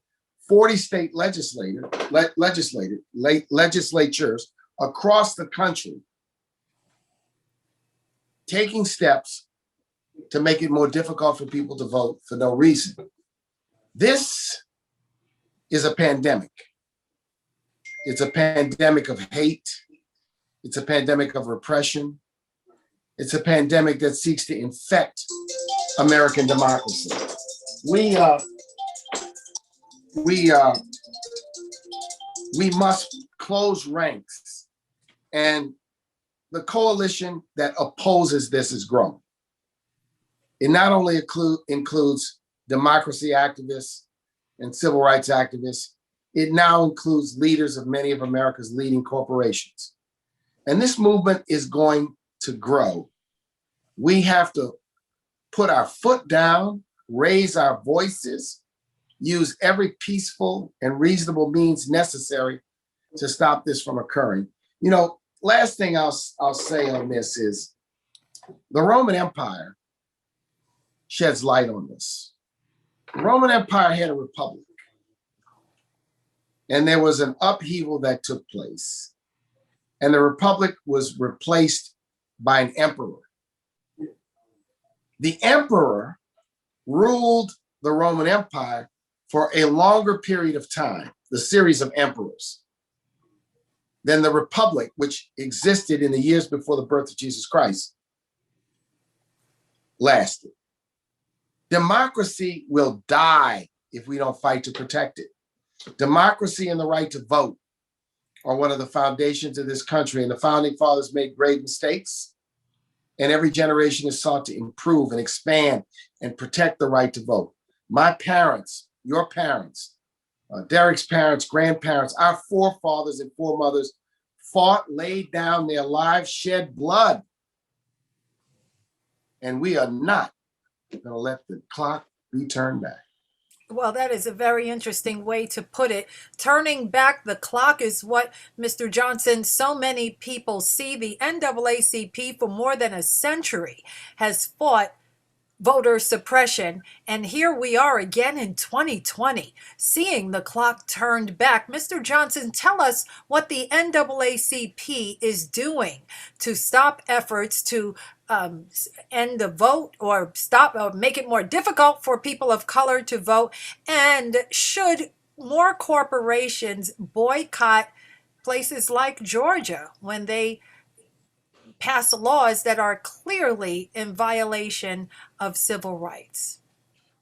40 state legislatures across the country taking steps to make it more difficult for people to vote for no reason. This is a pandemic. It's a pandemic of hate. It's a pandemic of repression. It's a pandemic that seeks to infect American democracy. We must close ranks, and the coalition that opposes this is growing. It not only includes democracy activists and civil rights activists, it now includes leaders of many of America's leading corporations. And this movement is going to grow. We have to put our foot down, raise our voices, use every peaceful and reasonable means necessary to stop this from occurring. You know, last thing I'll say on this is the Roman Empire sheds light on this. The Roman Empire had a republic, and there was an upheaval that took place, and the republic was replaced by an emperor. The emperor ruled the Roman Empire for a longer period of time, the series of emperors, than the republic, which existed in the years before the birth of Jesus Christ, lasted. Democracy will die if we don't fight to protect it. Democracy and the right to vote are one of the foundations of this country, and the founding fathers made grave mistakes, and every generation has sought to improve and expand and protect the right to vote. My parents, your parents, Derrick's parents, grandparents, our forefathers and foremothers fought, laid down their lives, shed blood. And we are not going to let the clock be turned back. Well, that is a very interesting way to put it. Turning back the clock is what, Mr. Johnson, so many people see. The NAACP for more than a century has fought voter suppression. And here we are again in 2020, seeing the clock turned back. Mr. Johnson, tell us what the NAACP is doing to stop efforts to end the vote, or stop or make it more difficult for people of color to vote. And should more corporations boycott places like Georgia when they pass laws that are clearly in violation of civil rights?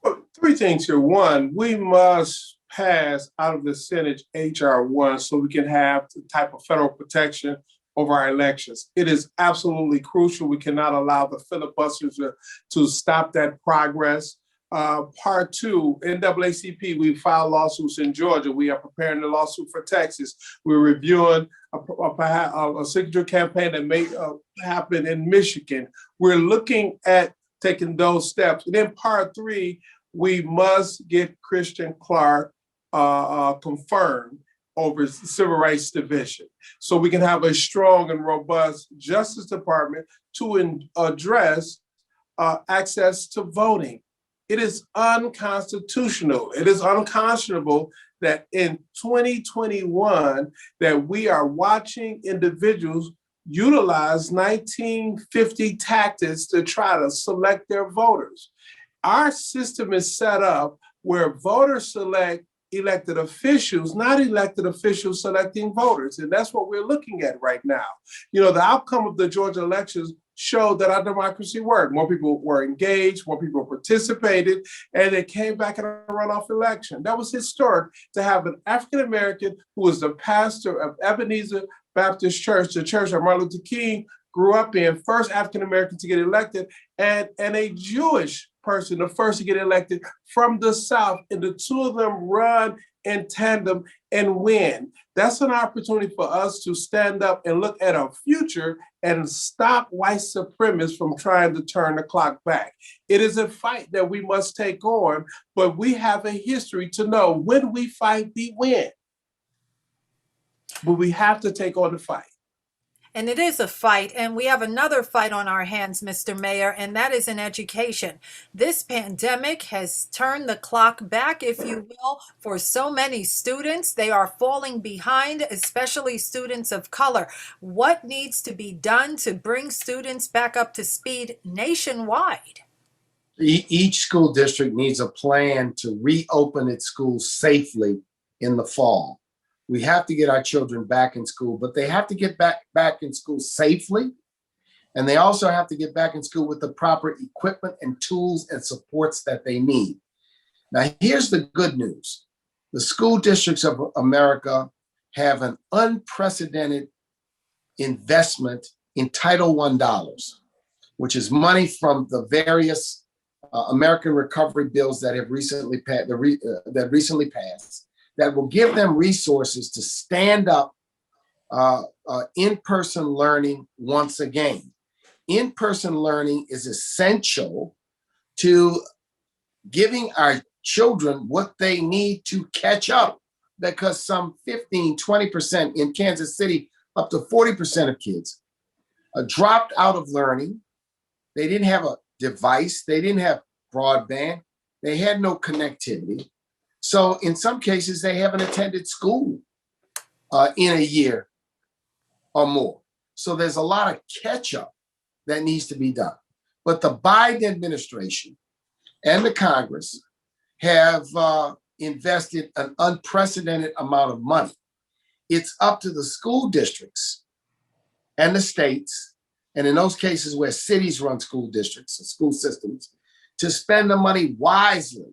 Well, three things here. One, we must pass out of the Senate H.R. 1 so we can have the type of federal protection over our elections. It is absolutely crucial. We cannot allow the filibusters to stop that progress. Part two, NAACP, we filed lawsuits in Georgia. We are preparing the lawsuit for Texas. We're reviewing a signature campaign that may happen in Michigan. We're looking at taking those steps. And then part three, we must get Christian Clark confirmed over Civil Rights Division, so we can have a strong and robust Justice Department to address access to voting. It is unconstitutional. It is unconscionable that in 2021 that we are watching individuals utilize 1950 tactics to try to select their voters. Our system is set up where voters select elected officials, not elected officials selecting voters. And that's what we're looking at right now. You know, the outcome of the Georgia elections showed that our democracy worked. More people were engaged, more people participated, and it came back in a runoff election. That was historic to have an African-American who was the pastor of Ebenezer Baptist Church, the church that Martin Luther King grew up in, first African-American to get elected, and a Jewish person, the first to get elected from the South, and the two of them run in tandem and win. That's an opportunity for us to stand up and look at our future and stop white supremacists from trying to turn the clock back. It is a fight that we must take on, but we have a history to know when we fight, we win. But we have to take on the fight. And it is a fight, and we have another fight on our hands, Mr. Mayor, and that is in education. This pandemic has turned the clock back, if you will, for so many students. They are falling behind, especially students of color. What needs to be done to bring students back up to speed nationwide? Each school district needs a plan to reopen its schools safely in the fall. We have to get our children back in school, but they have to get back in school safely. And they also have to get back in school with the proper equipment and tools and supports that they need. Now, here's the good news. The school districts of America have an unprecedented investment in Title I dollars, which is money from the various American recovery bills that have recently passed, that will give them resources to stand up in-person learning once again. In-person learning is essential to giving our children what they need to catch up, because some 15, 20% in Kansas City, up to 40% of kids dropped out of learning. They didn't have a device, they didn't have broadband, They had no connectivity. So in some cases, they haven't attended school in a year or more. So there's a lot of catch up that needs to be done. But the Biden administration and the Congress have invested an unprecedented amount of money. It's up to the school districts and the states, and in those cases where cities run school districts and school systems, to spend the money wisely,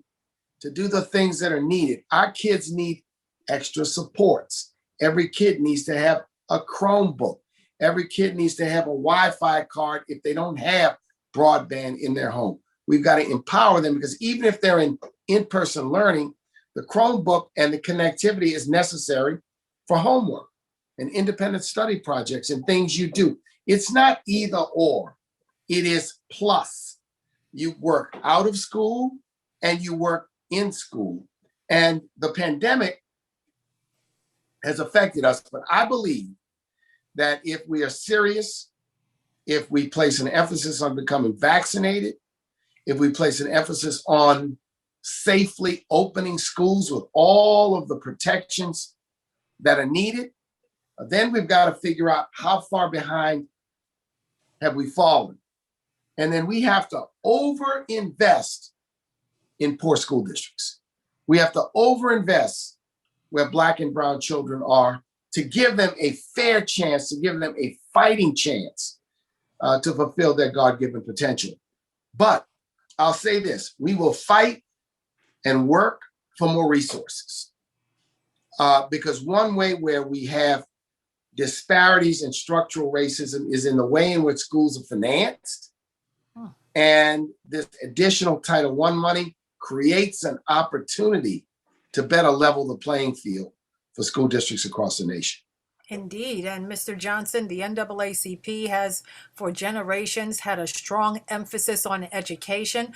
to do the things that are needed. Our kids need extra supports. Every kid needs to have a Chromebook. Every kid needs to have a Wi-Fi card if they don't have broadband in their home. We've got to empower them, because even if they're in-person learning, the Chromebook and the connectivity is necessary for homework and independent study projects and things you do. It's not either or, it is plus. You work out of school and you work in school. And the pandemic has affected us, but I believe that if we are serious, if we place an emphasis on becoming vaccinated, if we place an emphasis on safely opening schools with all of the protections that are needed, then we've got to figure out how far behind have we fallen. And then we have to overinvest in poor school districts. We have to overinvest where Black and brown children are, to give them a fair chance, to give them a fighting chance to fulfill their God-given potential. But I'll say this, we will fight and work for more resources. Because one way where we have disparities and structural racism is in the way in which schools are financed. And this additional Title I money creates an opportunity to better level the playing field for school districts across the nation. Indeed. And Mr. Johnson, the NAACP has for generations had a strong emphasis on education.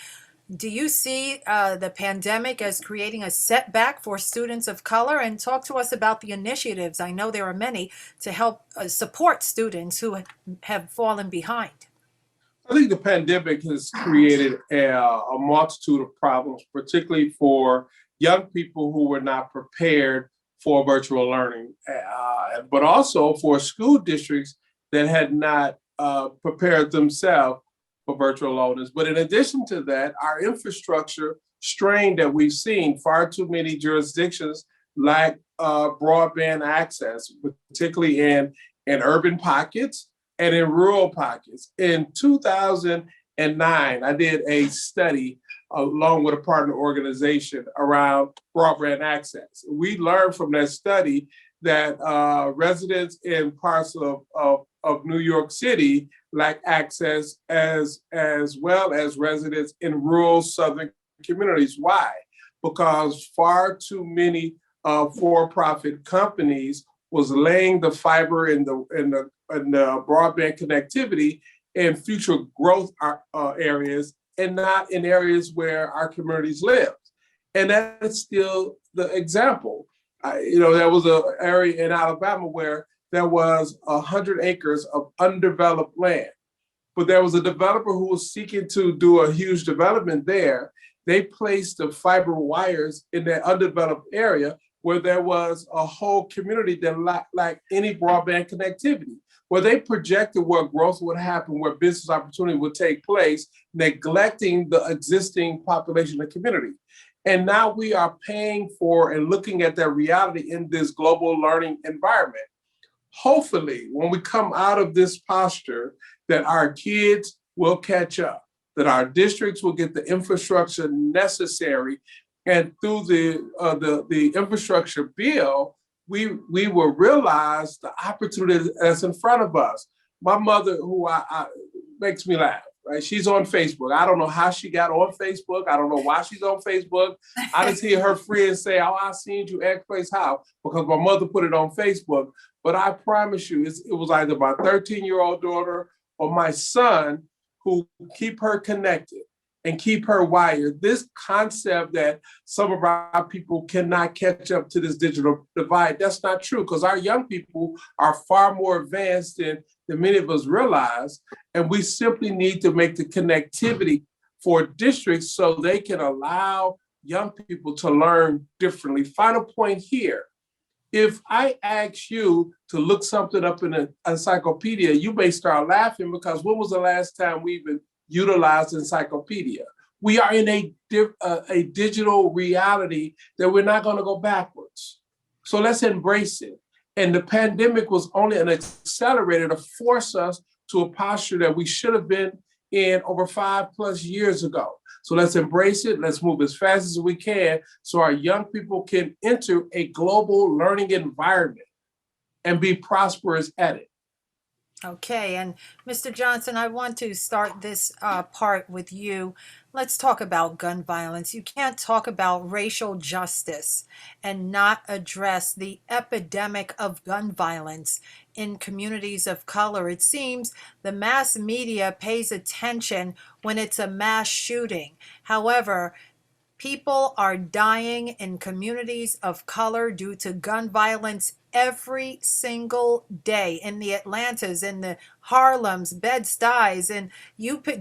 Do you see the pandemic as creating a setback for students of color? And talk to us about the initiatives. I know there are many to help support students who have fallen behind. I think the pandemic has created a multitude of problems, particularly for young people who were not prepared for virtual learning, but also for school districts that had not prepared themselves for virtual learners. But in addition to that, our infrastructure strain that we've seen, far too many jurisdictions lack broadband access, particularly in urban pockets and in rural pockets. In 2009, I did a study along with a partner organization around broadband access. We learned from that study that residents in parts of New York City lack access as well as residents in rural southern communities. Why? Because far too many for-profit companies was laying the fiber in the broadband connectivity in future growth areas and not in areas where our communities live. And that is still the example. There was an area in Alabama where there was 100 acres of undeveloped land, but there was a developer who was seeking to do a huge development there. They placed the fiber wires in that undeveloped area where there was a whole community that lacked any broadband connectivity, where they projected where growth would happen, where business opportunity would take place, neglecting the existing population of the community. And now we are paying for and looking at that reality in this global learning environment. Hopefully, when we come out of this posture, that our kids will catch up, that our districts will get the infrastructure necessary, and through the infrastructure bill, we will realize the opportunity that's in front of us. My mother, who I makes me laugh, right? She's on Facebook. I don't know how she got on Facebook. I don't know why she's on Facebook. I just hear her friends say, "Oh, I seen you X place how," because my mother put it on Facebook. But I promise you, it was either my 13-year-old daughter or my son who keep her connected and keep her wired. This concept that some of our people cannot catch up to this digital divide, that's not true, because our young people are far more advanced than many of us realize. And we simply need to make the connectivity for districts so they can allow young people to learn differently. Final point here. If I ask you to look something up in an encyclopedia, you may start laughing because when was the last time we even utilized encyclopedia? We are in a digital reality that we're not going to go backwards. So let's embrace it. And the pandemic was only an accelerator to force us to a posture that we should have been in over 5+ years ago. So let's embrace it. Let's move as fast as we can so our young people can enter a global learning environment and be prosperous at it. Okay, and Mr. Johnson, I want to start this part with you. Let's talk about gun violence. You can't talk about racial justice and not address the epidemic of gun violence in communities of color. It seems the mass media pays attention when it's a mass shooting. However, people are dying in communities of color due to gun violence every single day. In the Atlantas, in the Harlems, Bed-Stuys, and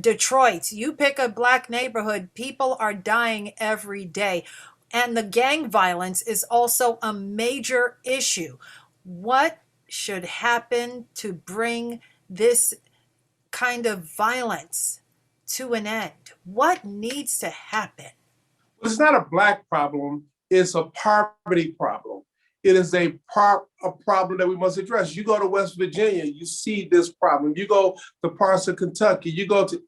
Detroit, you pick a black neighborhood, people are dying every day. And the gang violence is also a major issue. What should happen to bring this kind of violence to an end? What needs to happen? It's not a black problem, it's a poverty problem. It is a problem that we must address. You go to West Virginia, you see this problem. You go to parts of Kentucky, you go to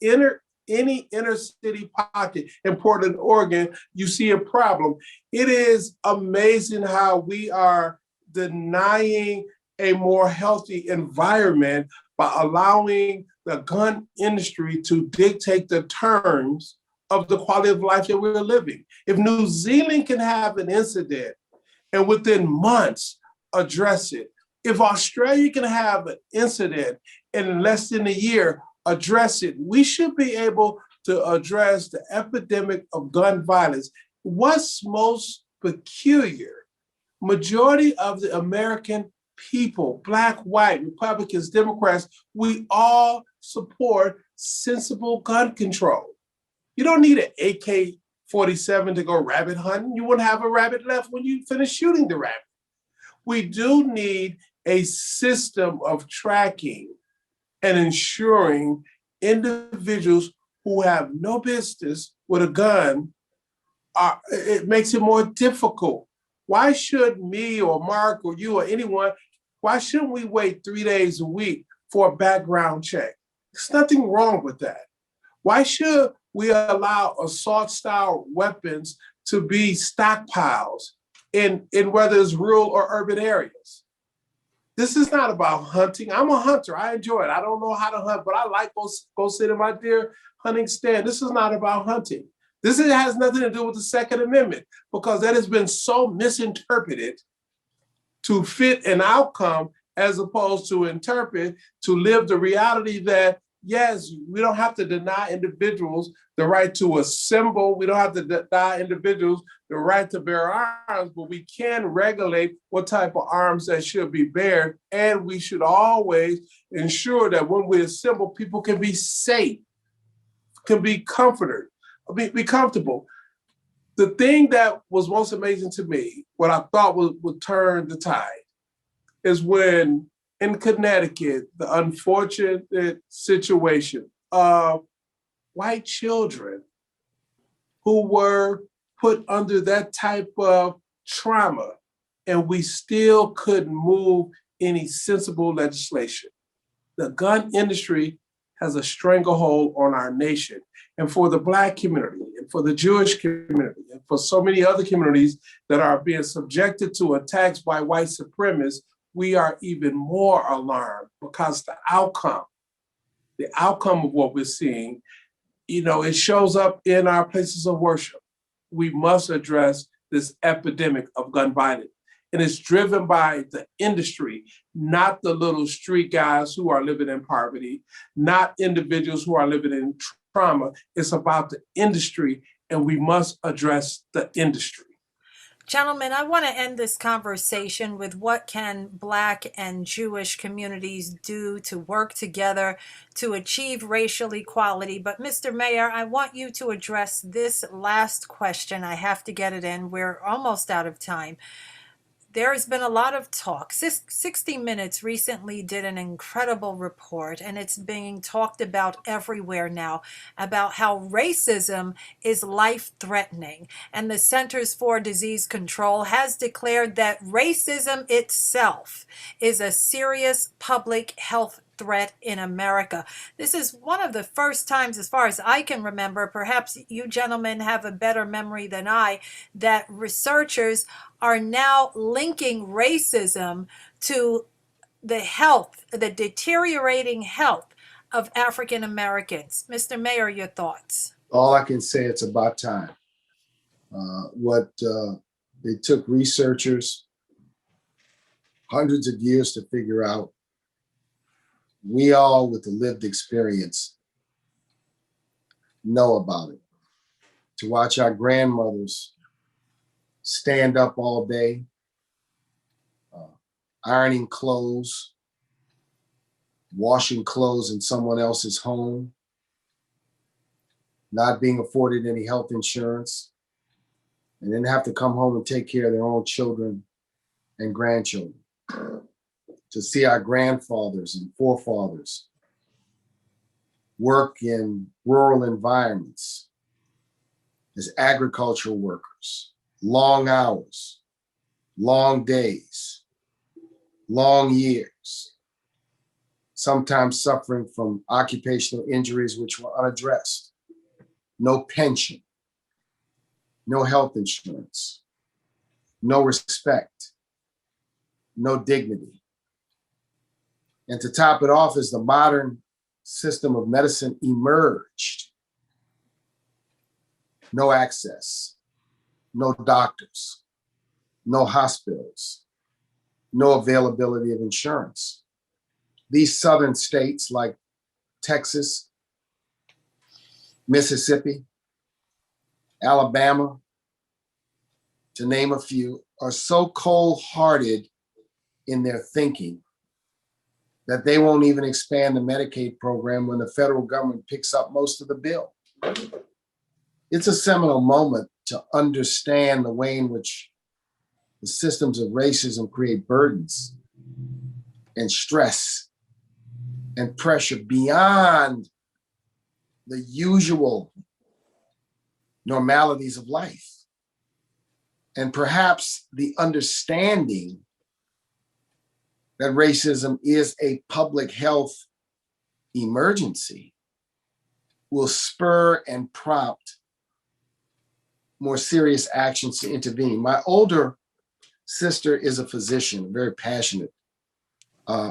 any inner city pocket in Portland, Oregon, you see a problem. It is amazing how we are denying a more healthy environment by allowing the gun industry to dictate the terms of the quality of life that we're living. If New Zealand can have an incident and within months address it, if Australia can have an incident and in less than a year address it, we should be able to address the epidemic of gun violence. What's most peculiar, majority of the American people, black, white, Republicans, Democrats, we all support sensible gun control. You don't need an AK-47 to go rabbit hunting. You wouldn't have a rabbit left when you finish shooting the rabbit. We do need a system of tracking and ensuring individuals who have no business with a gun, it makes it more difficult. Why should me or Mark or you or anyone, why shouldn't we wait 3 days a week for a background check? There's nothing wrong with that. Why should we allow assault-style weapons to be stockpiles in whether it's rural or urban areas? This is not about hunting. I'm a hunter. I enjoy it. I don't know how to hunt, but I like go sit in my deer hunting stand. This is not about hunting. This has nothing to do with the Second Amendment because that has been so misinterpreted to fit an outcome as opposed to interpret, to live the reality that, yes, we don't have to deny individuals the right to assemble. We don't have to deny individuals the right to bear arms, but we can regulate what type of arms that should be bared. And we should always ensure that when we assemble, people can be safe, can be comforted, be comfortable. The thing that was most amazing to me, what I thought would turn the tide, is when in Connecticut, the unfortunate situation of white children who were put under that type of trauma, and we still couldn't move any sensible legislation. The gun industry has a stranglehold on our nation. And for the Black community, and for the Jewish community, and for so many other communities that are being subjected to attacks by white supremacists, we are even more alarmed because the outcome of what we're seeing, it shows up in our places of worship. We must address this epidemic of gun violence. And it's driven by the industry, not the little street guys who are living in poverty, not individuals who are living in trauma. It's about the industry, and we must address the industry. Gentlemen, I want to end this conversation with what can Black and Jewish communities do to work together to achieve racial equality. But Mr. Mayor, I want you to address this last question. I have to get it in. We're almost out of time. There has been a lot of talk. 60 Minutes recently did an incredible report, and it's being talked about everywhere now, about how racism is life-threatening. And the Centers for Disease Control has declared that racism itself is a serious public health threat in America. This is one of the first times, as far as I can remember, perhaps you gentlemen have a better memory than I, that researchers are now linking racism to the health, the deteriorating health of African Americans. Mr. Mayor, your thoughts? All I can say, it's about time. They took researchers hundreds of years to figure out. We all, with the lived experience, know about it. To watch our grandmothers stand up all day, ironing clothes, washing clothes in someone else's home, not being afforded any health insurance, and then have to come home and take care of their own children and grandchildren. To see our grandfathers and forefathers work in rural environments as agricultural workers, long hours, long days, long years, sometimes suffering from occupational injuries which were unaddressed, no pension, no health insurance, no respect, no dignity. And to top it off, as the modern system of medicine emerged, no access, no doctors, no hospitals, no availability of insurance. These southern states like Texas, Mississippi, Alabama, to name a few, are so cold-hearted in their thinking that they won't even expand the Medicaid program when the federal government picks up most of the bill. It's a seminal moment to understand the way in which the systems of racism create burdens and stress and pressure beyond the usual normalities of life. And perhaps the understanding that racism is a public health emergency will spur and prompt more serious actions to intervene. My older sister is a physician, a very passionate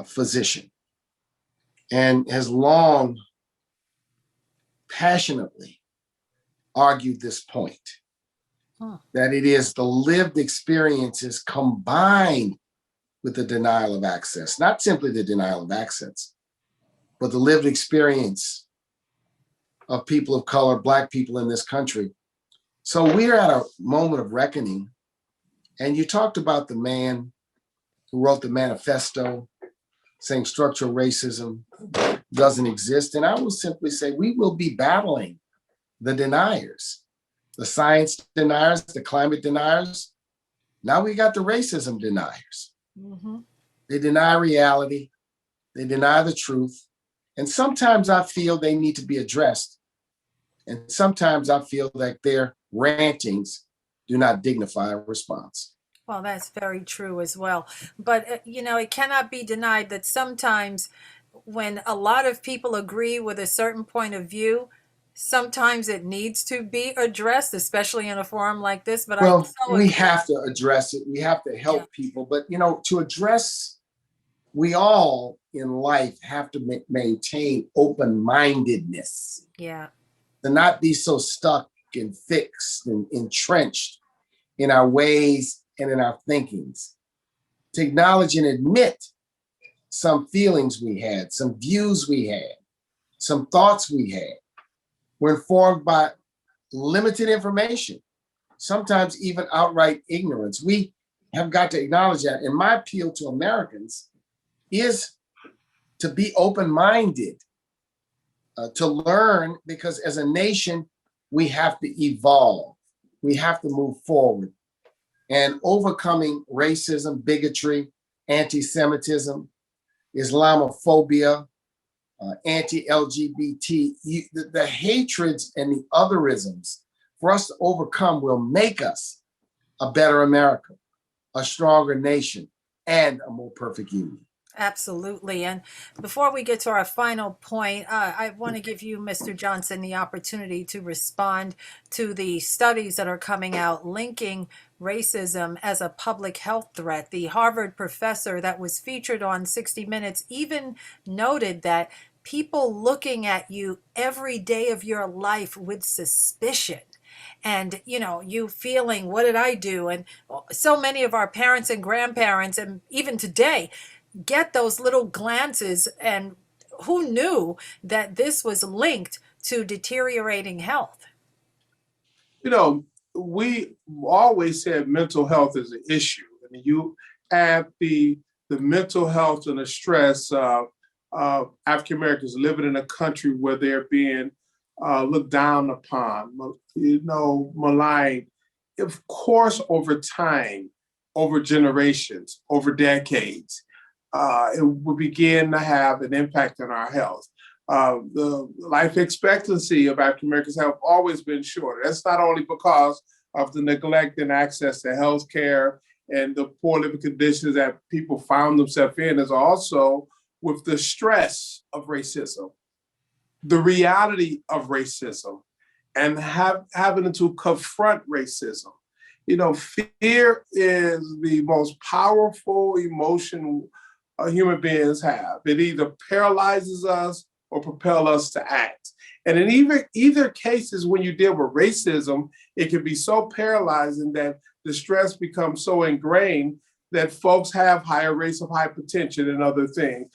physician, and has long passionately argued this point, that it is the lived experiences combined with the denial of access, not simply the denial of access, but the lived experience of people of color, Black people in this country. So we're at a moment of reckoning. And you talked about the man who wrote the manifesto saying structural racism doesn't exist. And I will simply say we will be battling the deniers, the science deniers, the climate deniers. Now we got the racism deniers. Mm-hmm. They deny reality. They deny the truth. And sometimes I feel they need to be addressed. And sometimes I feel that their rantings do not dignify a response. Well, that's very true as well. But, it cannot be denied that sometimes when a lot of people agree with a certain point of view, sometimes it needs to be addressed, especially in a forum like this. But we have to address it. We have to help people. But, to address, we all in life have to maintain open-mindedness. Yeah. To not be so stuck and fixed and entrenched in our ways and in our thinkings. To acknowledge and admit some feelings we had, some views we had, some thoughts we had were informed by limited information. sometimes even outright ignorance. We have got to acknowledge that. And my appeal to Americans is to be open-minded, to learn, because as a nation, we have to evolve. We have to move forward. And overcoming racism, bigotry, anti-Semitism, Islamophobia, anti-LGBT, the hatreds and the otherisms for us to overcome will make us a better America, a stronger nation, and a more perfect union. Absolutely. And before we get to our final point, I want to give you, Mr. Johnson, the opportunity to respond to the studies that are coming out linking racism as a public health threat. The Harvard professor that was featured on 60 Minutes even noted that people looking at you every day of your life with suspicion. And, you feeling, what did I do? And so many of our parents and grandparents, and even today, get those little glances, and who knew that this was linked to deteriorating health? We always said mental health is an issue. I mean, you add the mental health and the stress of African Americans living in a country where they're being looked down upon, maligned. Of course, over time, over generations, over decades, it will begin to have an impact on our health. The life expectancy of African Americans have always been shorter. That's not only because of the neglect and access to health care and the poor living conditions that people found themselves in, is also with the stress of racism, the reality of racism, and having to confront racism. Fear is the most powerful emotion human beings have. It either paralyzes us or propels us to act. And in either cases, when you deal with racism, it can be so paralyzing that the stress becomes so ingrained that folks have higher rates of hypertension and other things.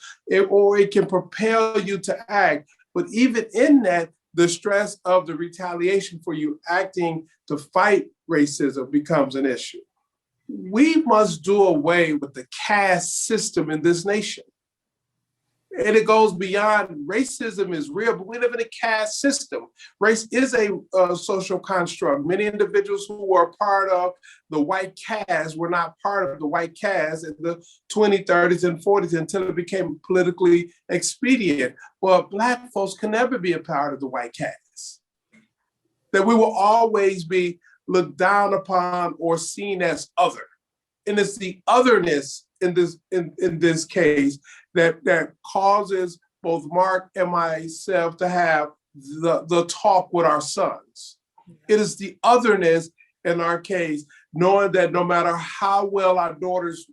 Or it can propel you to act. But even in that, the stress of the retaliation for you acting to fight racism becomes an issue. We must do away with the caste system in this nation. And it goes beyond racism is real, but we live in a caste system. Race is a social construct. Many individuals who were part of the white caste were not part of the white caste in the 20s, 30s, and 40s until it became politically expedient. But Black folks can never be a part of the white caste. That we will always be looked down upon or seen as other. And it's the otherness in this case that causes both Mark and myself to have the talk with our sons. It is the otherness in our case, knowing that no matter how well our daughters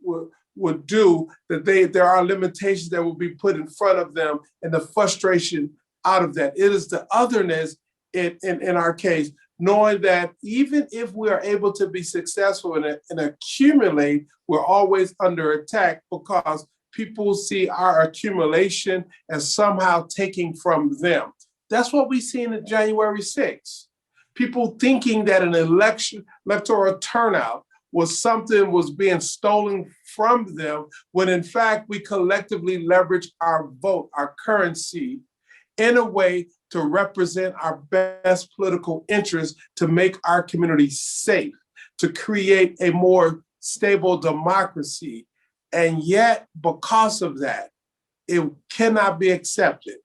would do, that there are limitations that will be put in front of them and the frustration out of that. It is the otherness in our case, knowing that even if we are able to be successful and accumulate, we're always under attack because people see our accumulation as somehow taking from them. That's what we see in January 6th. People thinking that an electoral turnout was being stolen from them, when in fact we collectively leverage our vote, our currency, in a way to represent our best political interests, to make our community safe, to create a more stable democracy. And yet, because of that, it cannot be accepted.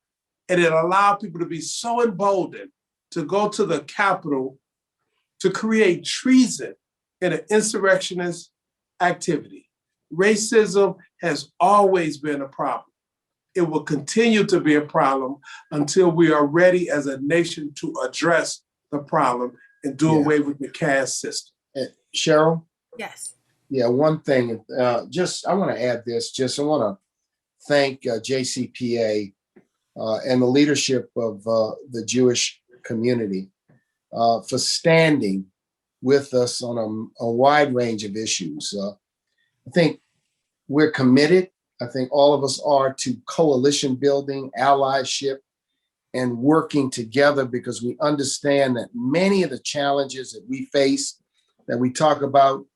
And it allowed people to be so emboldened to go to the Capitol to create treason in an insurrectionist activity. Racism has always been a problem. It will continue to be a problem until we are ready as a nation to address the problem and do away with the caste system. Cheryl? Yes. Yeah, one thing, I want to add this, I want to thank JCPA and the leadership of the Jewish community for standing with us on a wide range of issues. I think we're committed. I think all of us are to coalition building, allyship, and working together, because we understand that many of the challenges that we face that we talk about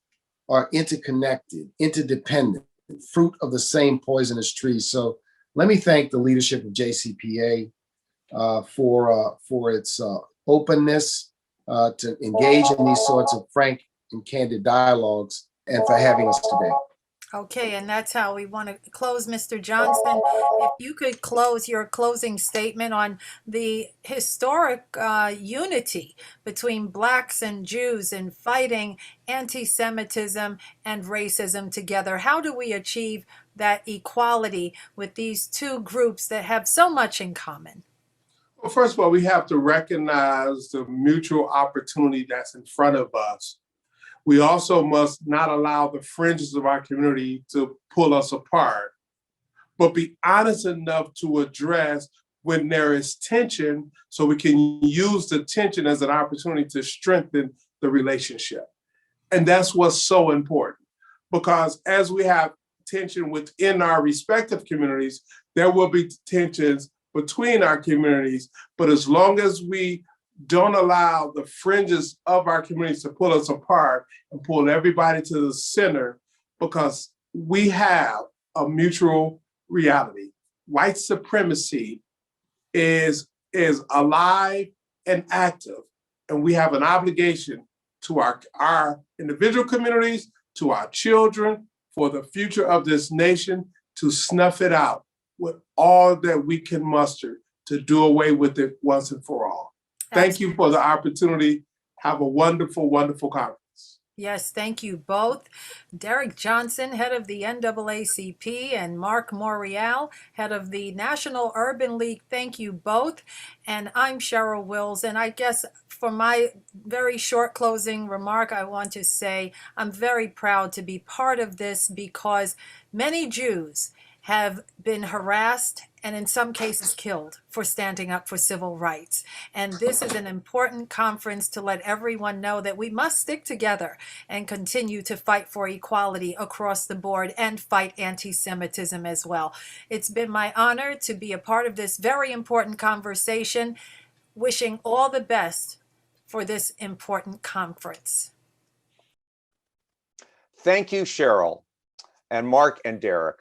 are interconnected, interdependent, fruit of the same poisonous tree. So let me thank the leadership of JCPA for its openness to engage in these sorts of frank and candid dialogues, and for having us today. Okay, and that's how we want to close, Mr. Johnson. If you could close your closing statement on the historic unity between Blacks and Jews in fighting anti-Semitism and racism together. How do we achieve that equality with these two groups that have so much in common? Well, first of all, we have to recognize the mutual opportunity that's in front of us. We also must not allow the fringes of our community to pull us apart, but be honest enough to address when there is tension so we can use the tension as an opportunity to strengthen the relationship. And that's what's so important, because as we have tension within our respective communities, there will be tensions between our communities. But as long as we don't allow the fringes of our communities to pull us apart and pull everybody to the center, because we have a mutual reality. White supremacy is alive and active, and we have an obligation to our individual communities, to our children, for the future of this nation, to snuff it out with all that we can muster to do away with it once and for all. Thank you for the opportunity. Have a wonderful, wonderful conference. Yes, thank you both. Derrick Johnson, head of the NAACP, and Marc Morial, head of the National Urban League. Thank you both. And I'm Cheryl Wills. And I guess for my very short closing remark, I want to say I'm very proud to be part of this, because many Jews have been harassed and in some cases killed for standing up for civil rights. And this is an important conference to let everyone know that we must stick together and continue to fight for equality across the board and fight anti-Semitism as well. It's been my honor to be a part of this very important conversation. Wishing all the best for this important conference. Thank you, Cheryl, and Mark and Derrick.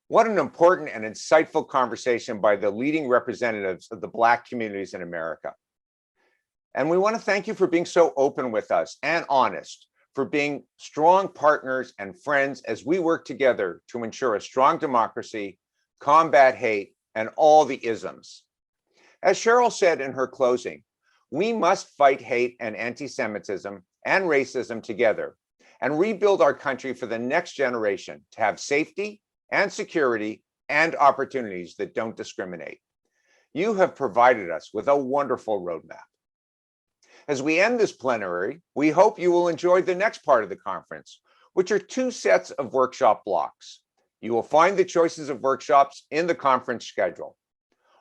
What an important and insightful conversation by the leading representatives of the Black communities in America. And we want to thank you for being so open with us and honest, for being strong partners and friends as we work together to ensure a strong democracy, combat hate, and all the isms. As Cheryl said in her closing, we must fight hate and anti-Semitism and racism together and rebuild our country for the next generation to have safety and security and opportunities that don't discriminate. You have provided us with a wonderful roadmap. As we end this plenary, we hope you will enjoy the next part of the conference, which are 2 sets of workshop blocks. You will find the choices of workshops in the conference schedule.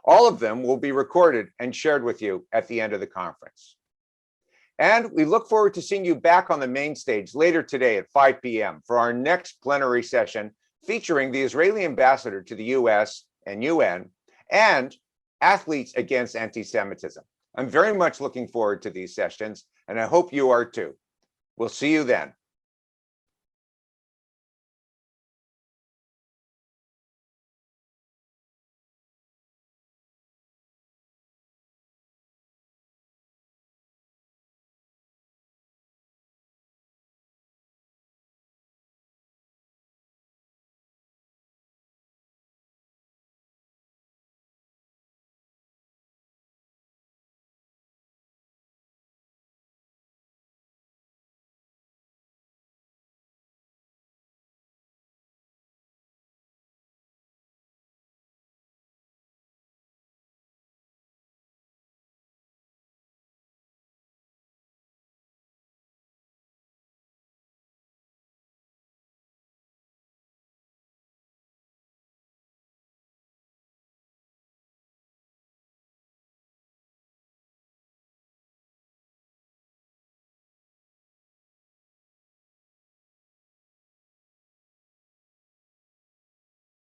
All of them will be recorded and shared with you at the end of the conference. And we look forward to seeing you back on the main stage later today at 5 p.m. for our next plenary session, featuring the Israeli ambassador to the US and UN and athletes against anti-Semitism. I'm very much looking forward to these sessions, and I hope you are too. We'll see you then.